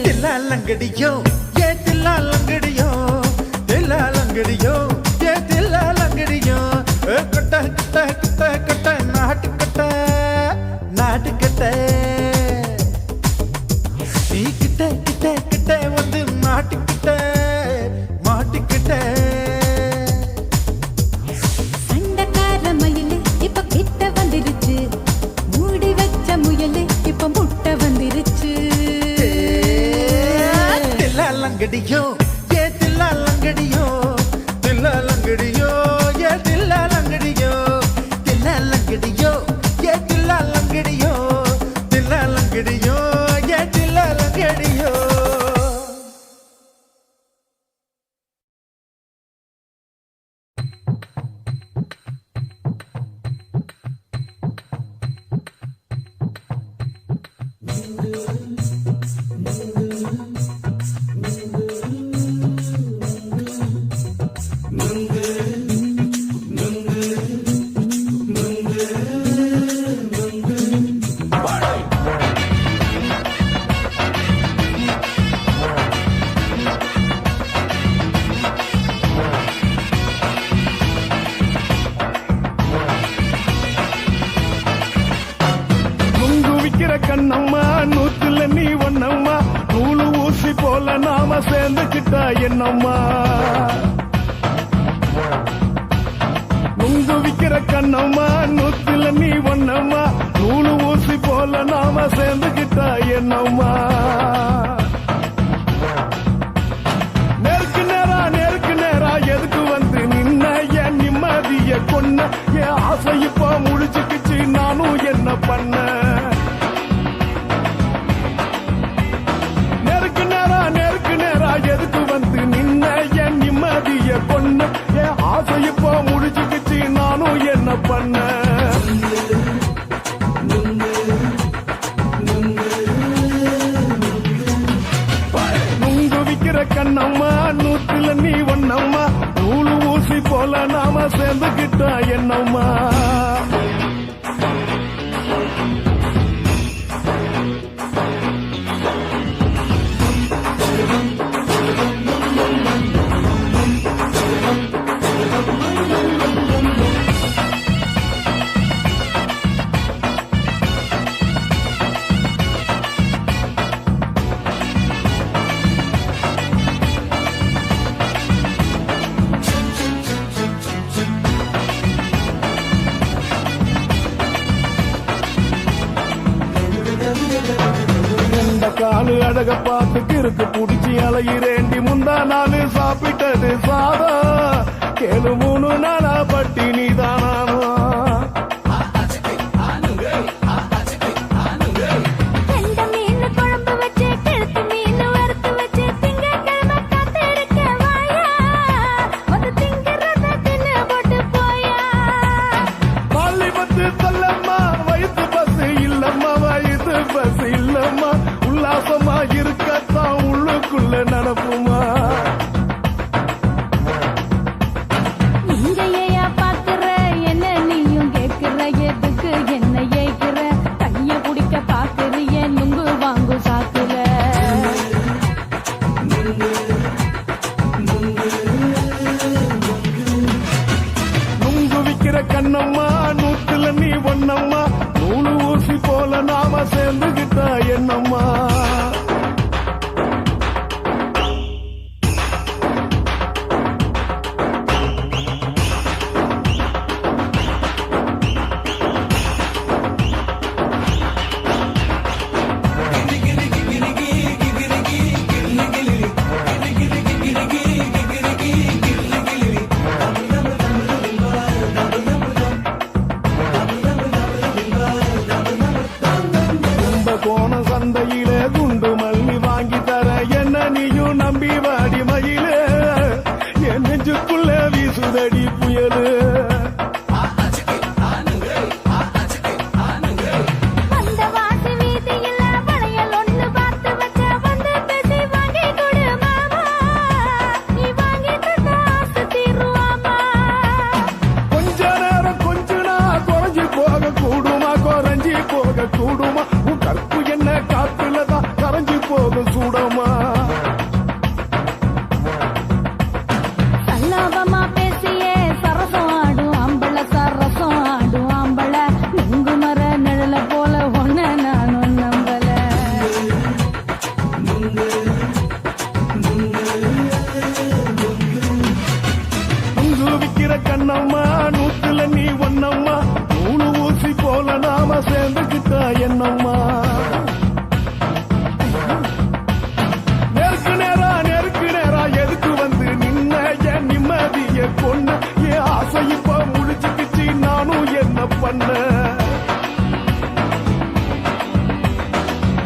தில்லாலங்கடியோ ஏ தில்லாலங்கடியோ தில்லாலங்கடியோ ஏ தில்லாலங்கடியோ கட்ட கட்ட கட்ட கட்ட நாட்டுக்கட்ட நாட்டுக்கட்ட நீ கிட்ட கிட்ட கிட்ட வந்து மாட்டிக்கிட்ட மாட்டிக்கிட்ட சண்டைக்கார மயிலு இப்ப கிட்ட வந்துருச்சு மூடி வச்ச முயலு இப்ப முட்டை வந்துருச்சு தில்லாலங்கடியோ ஏ தில்லாலங்கடியோ தில்லாலங்கடியோ ஏ தில்லாலங்கடியோ தில்லாலங்கடியோ ஏ தில்லாலங்கடியோ தில்லாலங்கடியோ ஏ தில்லாலங்கடியோ நுங்கு விக்கிற கண்ணம்மா நூத்துல நீ ஒன்னம்மா நூலு ஊசி போல நாம சேர்ந்துக்கிட்டா என்னம்மா நுங்கு விக்கிற கண்ணம்மா நூத்துல நீ ஒன்னம்மா நூலு ஊசி போல நாம சேர்ந்துக்கிட்டா என்னம்மா நேருக்கு நேரா எதுக்கு வந்து நின்ன என் நிம்மதிய கொன்ன என் ஆசை இப்ப முடிச்சுக்கிச்சு நானும் என்ன பண்ண நேருக்கு நேரா எதுக்கு வந்து நின்ன என் நிம்மதிய கொன்ன என் ஆசை இப்ப முடிச்சுக்கிச்சு நானும் என்ன பண்ண நுங்கு விக்கிற கண்ணம்மா நூத்துல நீ ஒன்னம்மா நூலு ஊசி போல நாம சேர்ந்துக்கிட்டா என்னம்மா காலு அழக பார்த்து கிறுக்கு புடிச்சு அலையிறேண்டி முந்தா நாலு சாப்பிட்டது சாதம் கேளு 3 நாளா பட்டினி தானானோ கண்ட மீன் குழம்பு வச்சு கெளுத்து மீன் வறுத்து வச்சு திங்கட்கிழமை காத்திருக்க வாயா வந்து திங்கிறத தின்னு போட்டு போயா பள்ளி பத்து சொல்லம்மா வயிற்று பசு இல்லம்மா வயிற்று பசு இல்லம்மா உல்லாசமா இருக்கத்தான் உள்ளுக்குள்ள நல்ல நினப்புமா இங்கேயா பாக்குற என்ன நீயும் கேக்குற எதுக்கு என்ன ஏக்குற கைய குடிக்க பாக்குறிய நுங்கு வாங்கு சாக்குற நுங்கு விக்கிற கண்ணம்மா நூத்துல நீ ஒன்னம்மா நூலு ஊசி போல நாம சேர்ந்துகிட்டா என்னம்மா கோண சந்தையிலே குண்டு மல்லி வாங்கி தர என்ன நீயும் நம்பி வாடி மயிலே என் நெஞ்சுக்குள்ள வீசுதடி புயலு அந்த வாசி வீதியில வளையல் ஒண்ணு பார்த்து வச்ச வந்து பேசி வாங்கி கொடு மாமா நீ வாங்கி தந்த ஆசை தீருவாமா கொஞ்ச நேரம் கொஞ்ச நான் குறைஞ்சி போக கூடுமா குறைஞ்சி போக கூடுமா உன் கற்பு என்ன காத்துலதான் கரைஞ்சி போக சூடமா சல்லாபமா பேசியே சரசம் ஆடும் ஆம்பள சரசம் ஆடும் ஆம்பள நுங்கு மர நிழல போல ஒன்ன நானும் நம்பல நுங்கு விக்கிற கண்ணம்மா நூத்துல நீ ஒன்னம்மா நூலு ஊசி போல நாம சேர்ந்துகிட்டா என்னம்மா நெருக்கு நேரா எதுக்கு வந்து நின்ன என் நிம்மதிய கொன்ன என் ஆசை இப்ப முடிச்சுக்கிச்சு நானும் என்ன பண்ண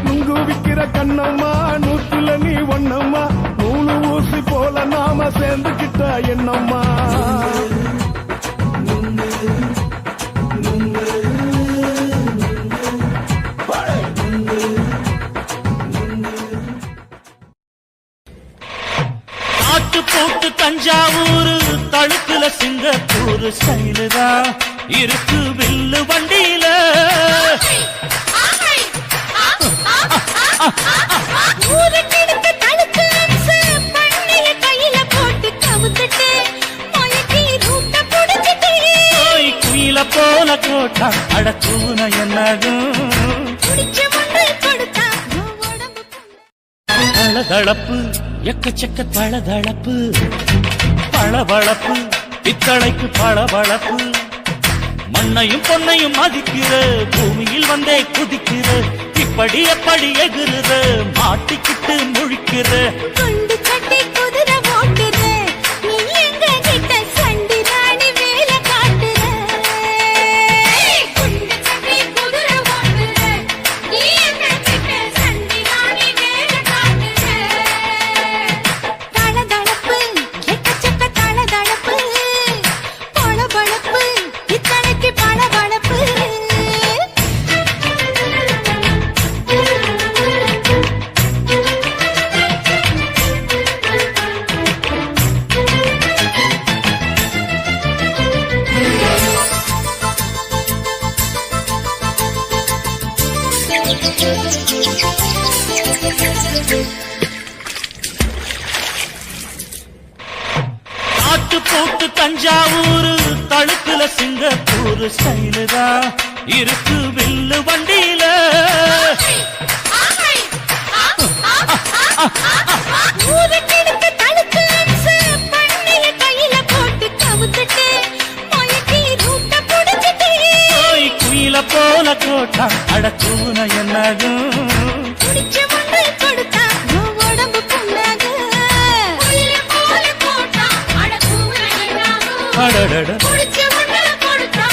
நுங்கு விக்கிற கண்ணம்மா நூத்துல நீ ஒன்னம்மா நூலு ஊசி போல நாம சேர்ந்துகிட்டா என்னம்மா ஆட்டு போட்டு தஞ்சாவூர் தழுக்குல சிங்கப்பூர் ஸ்டைலு தான் இருக்கு வில்லு வண்டியில ஊருக்கெடுத்து தழுக்கு அம்சு பண்ணில கையில போட்டு கவுத்துட்டு மயக்கி ரூட்ட புடிச்சிட்டு ஓய் குயில போல கோட்டா அடக்கூன என்னதும் குடிச்ச ஒன்று கொடுத்தா உடம்பு தளதளப்பு எக்கச்சக்க தளதளப்பு பளபளப்பு பித்தளைக்கு பளபளப்பு மண்ணையும் பொன்னையும் மதிக்கிற பூமியில் வந்தே குதிக்கிற இப்படி எப்படி எகுறுற மாட்டிக்கிட்டு முழிக்கிற குண்டு கட்டி குதிரை ஓட்டுற நீ எங்க கிட்ட சண்டி ராணி வேலை காட்டுற குண்டு கட்டி குதிரை ஓட்டுற நீ எங்க கிட்ட சண்டி ராணி வேலை காட்டுற தளதளப்பு எக்கச்சக்க தளதளப்பு பளபளப்பு இத்தனைக்கு பளபளப்பு ஆட்டு போட்டு தஞ்சாவூர் தழுக்குல சிங்கப்பூர் ஸ்டைலு தான் இருக்கு வில்லு வண்டியில ஊருக்கெடுத்து தழுக்கு அம்சு பண்ணில கையில போட்டு கவுத்துட்டு மயக்கி ரூட்ட புடிச்சிட்டு ஓய் குயில போல கோட்டா அடக்கூன என்னதும் குடிச்ச ஒன்று கொடுத்தா உடம்பு புண்ணாக குயில போல போட்டா அடக்கூன என்னாகும் அடடட குடிச்ச ஒன்று கொடுத்தா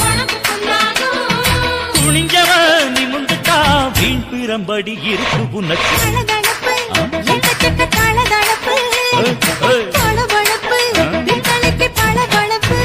உடம்பு புண்ணாகும் துணிஞ்சவன் நிமிந்துட்டா வீண் பிறம்படி இருக்கு உனக்கு தளதளப்பு எக்கச்சக்க தளதளப்பு ஏய். பளபளப்பு இத்தனைக்கு பளபளப்பு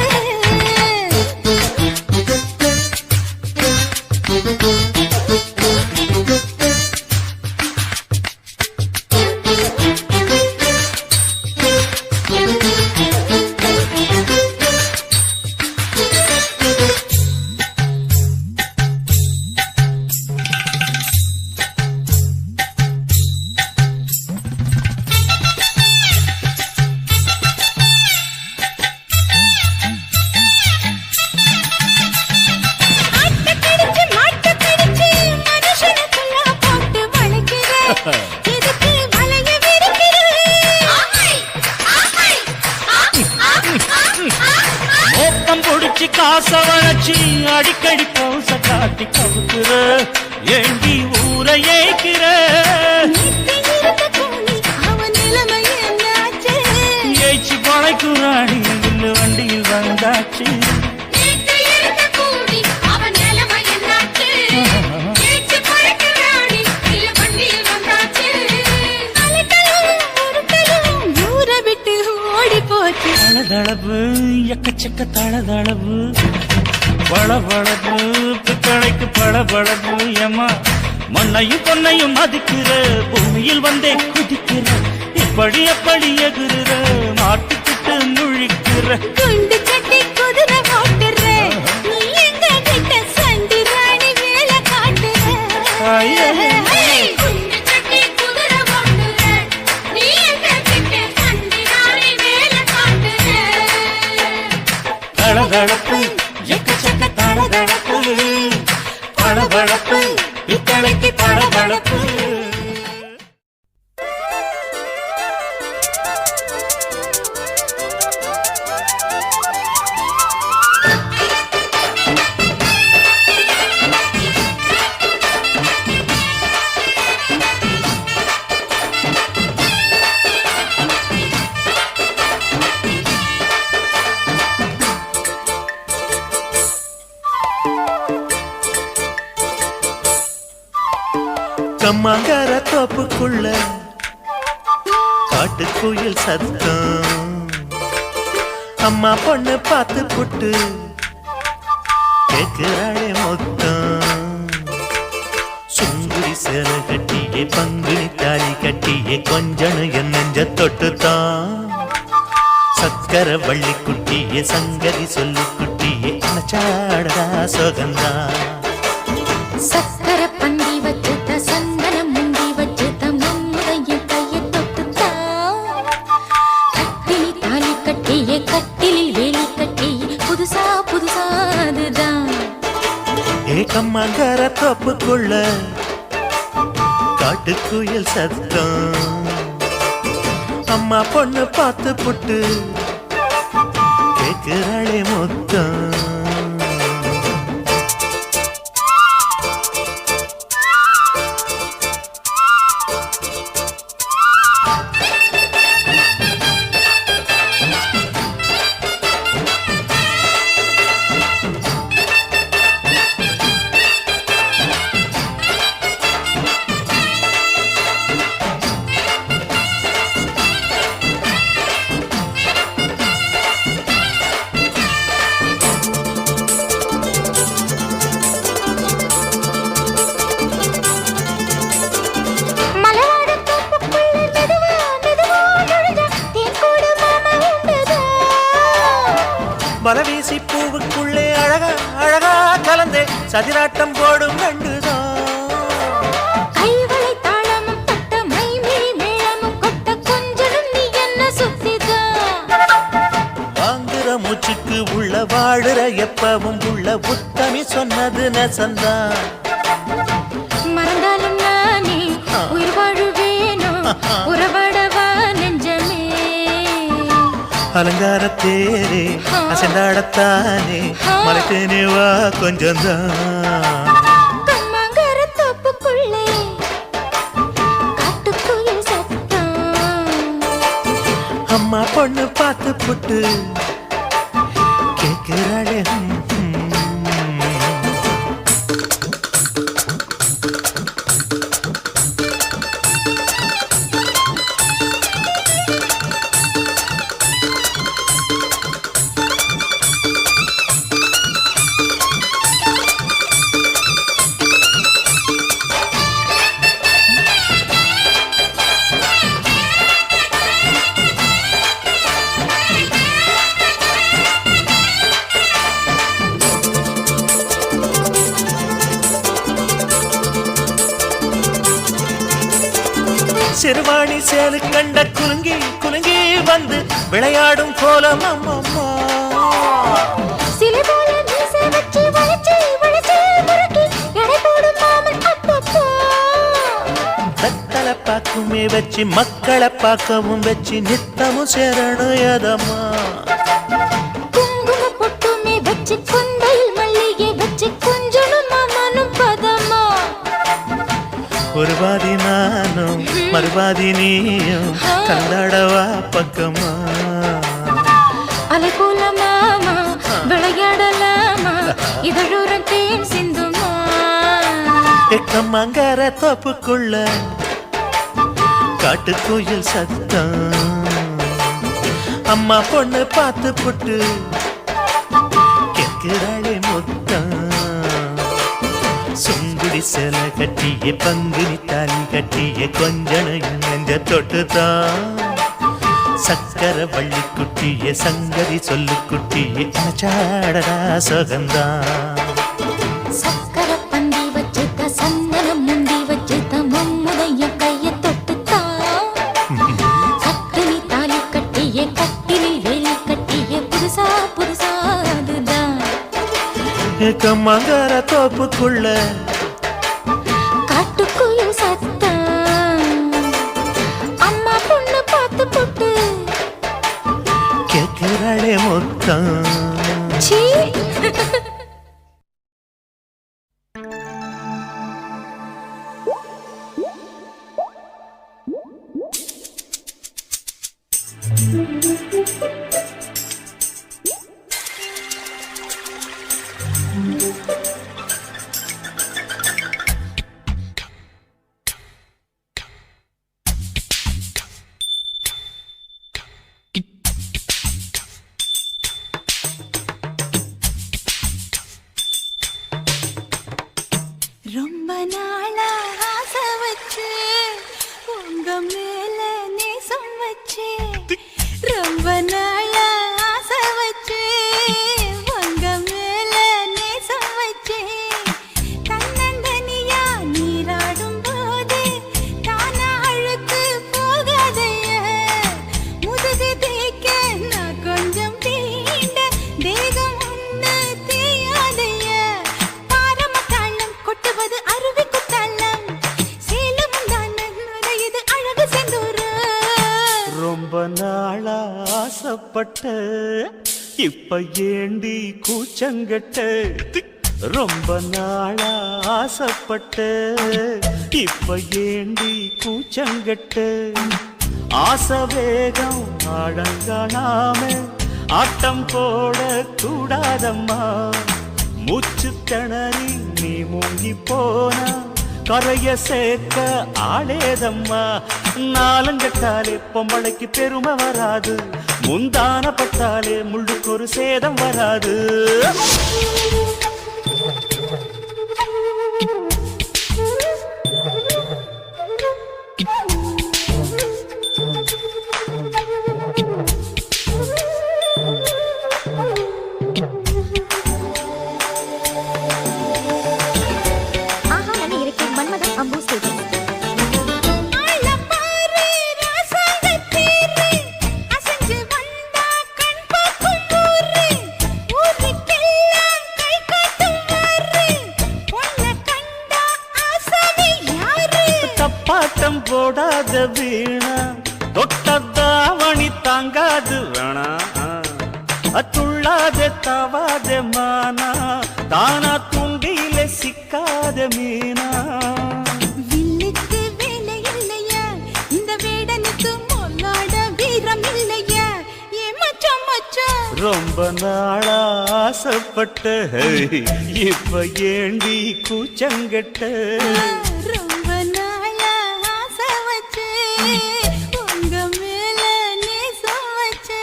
ஆசை வளர்ச்சி அடிக்கடி பௌச காட்டி கவுக்குற ஏண்டி ஊரை ஏய்க்கிற ஏய்ச்சி பழைக்குறாடி இல்லு வண்டியில் வந்தாச்சு தளதளவு எக்கச்சக்க தளதளவு பளபளப்பு பித்தளைக்கு பளபளப்பு ஏமா மண்ணையும் பொன்னையும் மதிக்கிற பூமியில் வந்தே குதிக்கிற இப்படி எப்படி எகுற மாட்டுக்கிட்டு முழிக்கிற குண்டு கட்டி குதிரை ஓட்டுற நீ எங்க கிட்ட சண்டி ராணி வேலை காட்டுற குண்டு கட்டி குதிரை ஓட்டுற நீ எங்க கிட்ட சண்டி ராணி வேலை காட்டுற தளதளப்பு எக்கச்சக்க தளதளப்பு பளபளப்பு பித்தளைக்கு பளபளப்பு கம்மாங்கார தோப்புக்குள்ள காட்டுக்குயில் சத்தம் அம்மா பொண்ணு பார்த்து புட்டு கேக்குறாளே மொத்தம் சுங்குடி சேலை கட்டியே பங்குனி தாலி கட்டியே கொஞ்சனு என் நெஞ்ச தொட்டுத்தான் சக்கர வள்ளி குட்டியே சங்கதி சொல்லு குட்டியே அனச்சாடா சோகந்தான் சக்கர பந்தி வச்சுட்ட சந்தனம் முந்தி வச்சுட்ட மம்முடைய கையை தொட்டுத்தா கட்டிலி தாலி கட்டியே கட்டிலில் வேலி கட்டியே புதுசா புதுசா அதுதான் ஏகம்மாங்கார தோப்புக்குள்ள காட்டுக்குயில் சத்தம் அம்மா பொண்ணு பார்த்து புட்டு கேக்குறாளே மொத்தம் பலவீசி பூவுக்குள்ளே அழகா அழகா கலந்தே சதிராட்டம் போடும் ரெண்டுதான் கைவளை தாளமும் தொட்ட மைமிழி மேளமும் கொட்ட கொஞ்சம் நீ என்ன சுத்திதான் வாங்குற மூச்சுக்கு உள்ள வாழுற எப்பவும் உள்ள உத்தமி சொன்னது நெசந்தான் மறந்தாலும் நானே உயிர் வாழுவேனோ உறவாடவா நெஞ்சமே அலங்கார தேரே அசைந்தாடத்தானே மலைத்தேனே வா கொஞ்சம்தான் கம்மாங்கார தோப்புக்குள்ளே காட்டுக்குயில் சத்தம் அம்மா பொண்ணு பார்த்து புட்டு கேட்கிறாளே சிறுவாணி சேரு கண்ட குலுங்கி குலுங்கி வந்து விளையாடும் கோலம் அம்மம்மா சிலை போல மீசை வச்சு வளைச்சு வளைச்சு முறுக்கி எடை போடும் மாமன் அப்பப்பா வெத்தலை பாக்குமே வச்சு மக்களை பார்க்கவும் வச்சு நித்தமும் சேரணும் எதம்மா குங்கும பொட்டுமே வச்சு ஒருபாதி நானும் மறுபாதி நீயும் கலந்தாடவா பக்கமா அலை போல மாமா விளையாடலாமா இதழோரம் தேன் சிந்துமா எக்கம்மங்கர தோப்புக்குள்ள காட்டுக்குயில் சத்தம் அம்மா பொண்ணு பார்த்து புட்டு கேட்கிறாளே மொத்தம் சுங்குடி சேல கட்டிய பங்குனி தாலி கட்டிய கொஞ்சனையும் நெஞ்ச தொட்டுதான் சக்கர வள்ளி குட்டிய சங்கதி சொல்லு குட்டிய அச்சாடடா சுகந்தான் சக்கர பந்தி வச்சுட்ட சந்தனம் முந்தி வச்சுட்ட மம்முடைய கைய தொட்டுத்தான் கட்டினி தாலி கட்டிய கட்டிலில் வேலி கட்டிய புதுசா புதுசா அதுதான் கம்மங்கர தோப்புக்குள்ள காட்டுக்குயில் சத்தம் அம்மா பொண்ணு பார்த்து போட்டு கேட்கிறாளே மொத்தம் சீ ரொம்ப நாளா ஆசை வச்சு உங்க மேல நேசம் வச்சு ரொம்ப நாளா ஆசை வச்சு உங்க மேல நேசம் வச்சு தன்னந்தனியா நீராடும் போது தானா அழுக்கு போகாதைய முதுகு தேய்க்க நான் கொஞ்சம் தீண்ட தேகம் ஒண்ணு தேயாதைய பாரமத்தாளம் கொட்டுவது அருவி குத்தாளம் சேலம் இது அழகு செந்தூர் ரொம்ப நாளா ஆசைப்பட்ட இப்ப ஏண்டி கூச்சங்கட்ட ரொம்ப நாளா ஆசைப்பட்ட இப்ப ஏண்டி கூச்சங்கட்ட ஆசை வேகம் ஆழங்காணாம ஆட்டம் போட கூடாதம்மா மூச்சு திணறி நீ மூங்கி போனா கரைய சேர்க்க ஆளேதம்மா நாலங்கட்டாலே பொம்பளைக்கு பெருமை வராது முந்தான பட்டாலே முள்ளுக்கு ஒரு சேதம் வராது போடாத வீணா தொட்டதாவணி தாங்காது வேணா அத்துள்ளாத தவாத மானா தானா துண்டியில சிக்காத மீனா வில்லுக்கு வேலை இல்லையா இந்த வேடனுக்கு மொல்லாட வீரம் இல்லையா ஏ மச்சான் மச்சான் ரொம்ப நாளா ஆசைப்பட்ட இப்ப ஏண்டி கூச்சங்கட்ட ரொம்ப நாளா ஆசை வச்சு உங்க மேல நேசம் வச்சு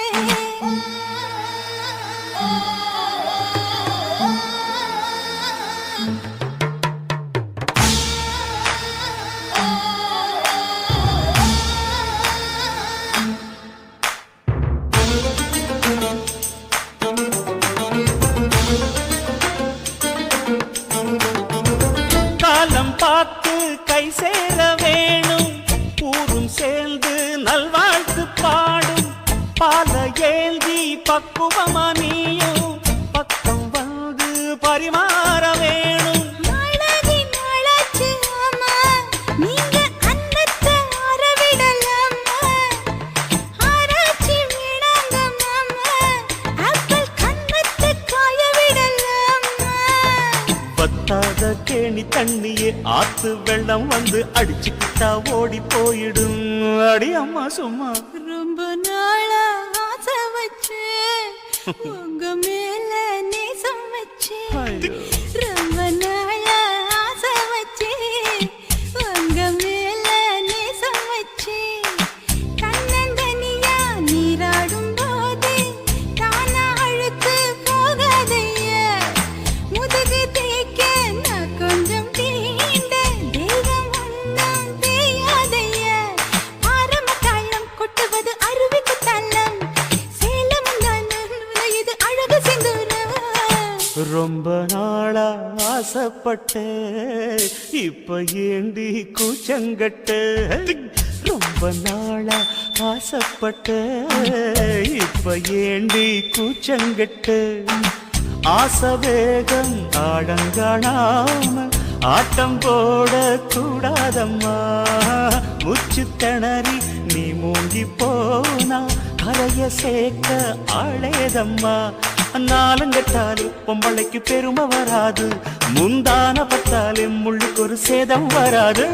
காலம் பார்த்து கை சேர வேணும் ஊரும் சேர்ந்து நல்வாழ்த்து பாடும் பால ஏந்தி பக்குவமா நீயும் பக்கம் வந்து பரிமாற வேணும் நாளாகி நாளாச்சு ஆமா நீங்க அன்னத்தை அறவிடலாமா ஆராய்ச்சி விடாங்க மாமா ஆப்பிள் கண்ணத்தை காய விடலாமா பத்தாத ஏணி தண்ணியே ஆத்து வெள்ளம் வந்து அடிச்சுக்கிட்டா ஓடி போயிடும். அடி அம்மா சும்மா. ரொம்ப நாளா ஆசை வச்சு உங்க மேல நேசம் வச்சு, ரொம்ப நாளா ஆசை வச்சு உங்க மேல நேசம் வச்சு, கண்ணந்தனியா நீராடும் போது தானா அழுத்து போகாதைய, முதுகு தேய்க்க நான் கொஞ்சம் தீண்ட தேகம் ஒன்றும் தேயாதைய, ஆரம்ப தாளம் கொட்டுவது அருவிக்கு தள்ளம், சேலம் இது அழகு சிந்துரம். ரொம்ப நாளா ஆசைப்பட்ட இப்ப ஏண்டி கூச்சங்கட்ட, ரொம்ப நாளா ஆசைப்பட்ட இப்ப ஏண்டி கூச்சங்கட்ட, ஆசை வேகம் ஆடங்காணாம ஆட்டம் போட கூடாதம்மா, முச்சு திணறி நீ மூங்கி போனா கரைய சேர்க்க ஆளேதம்மா, நாலங்கட்டாலே பொம்பளைக்கு பெருமை வராது, முந்தான பட்டாலே முள்ளுக்கு ஒரு சேதம் வராது.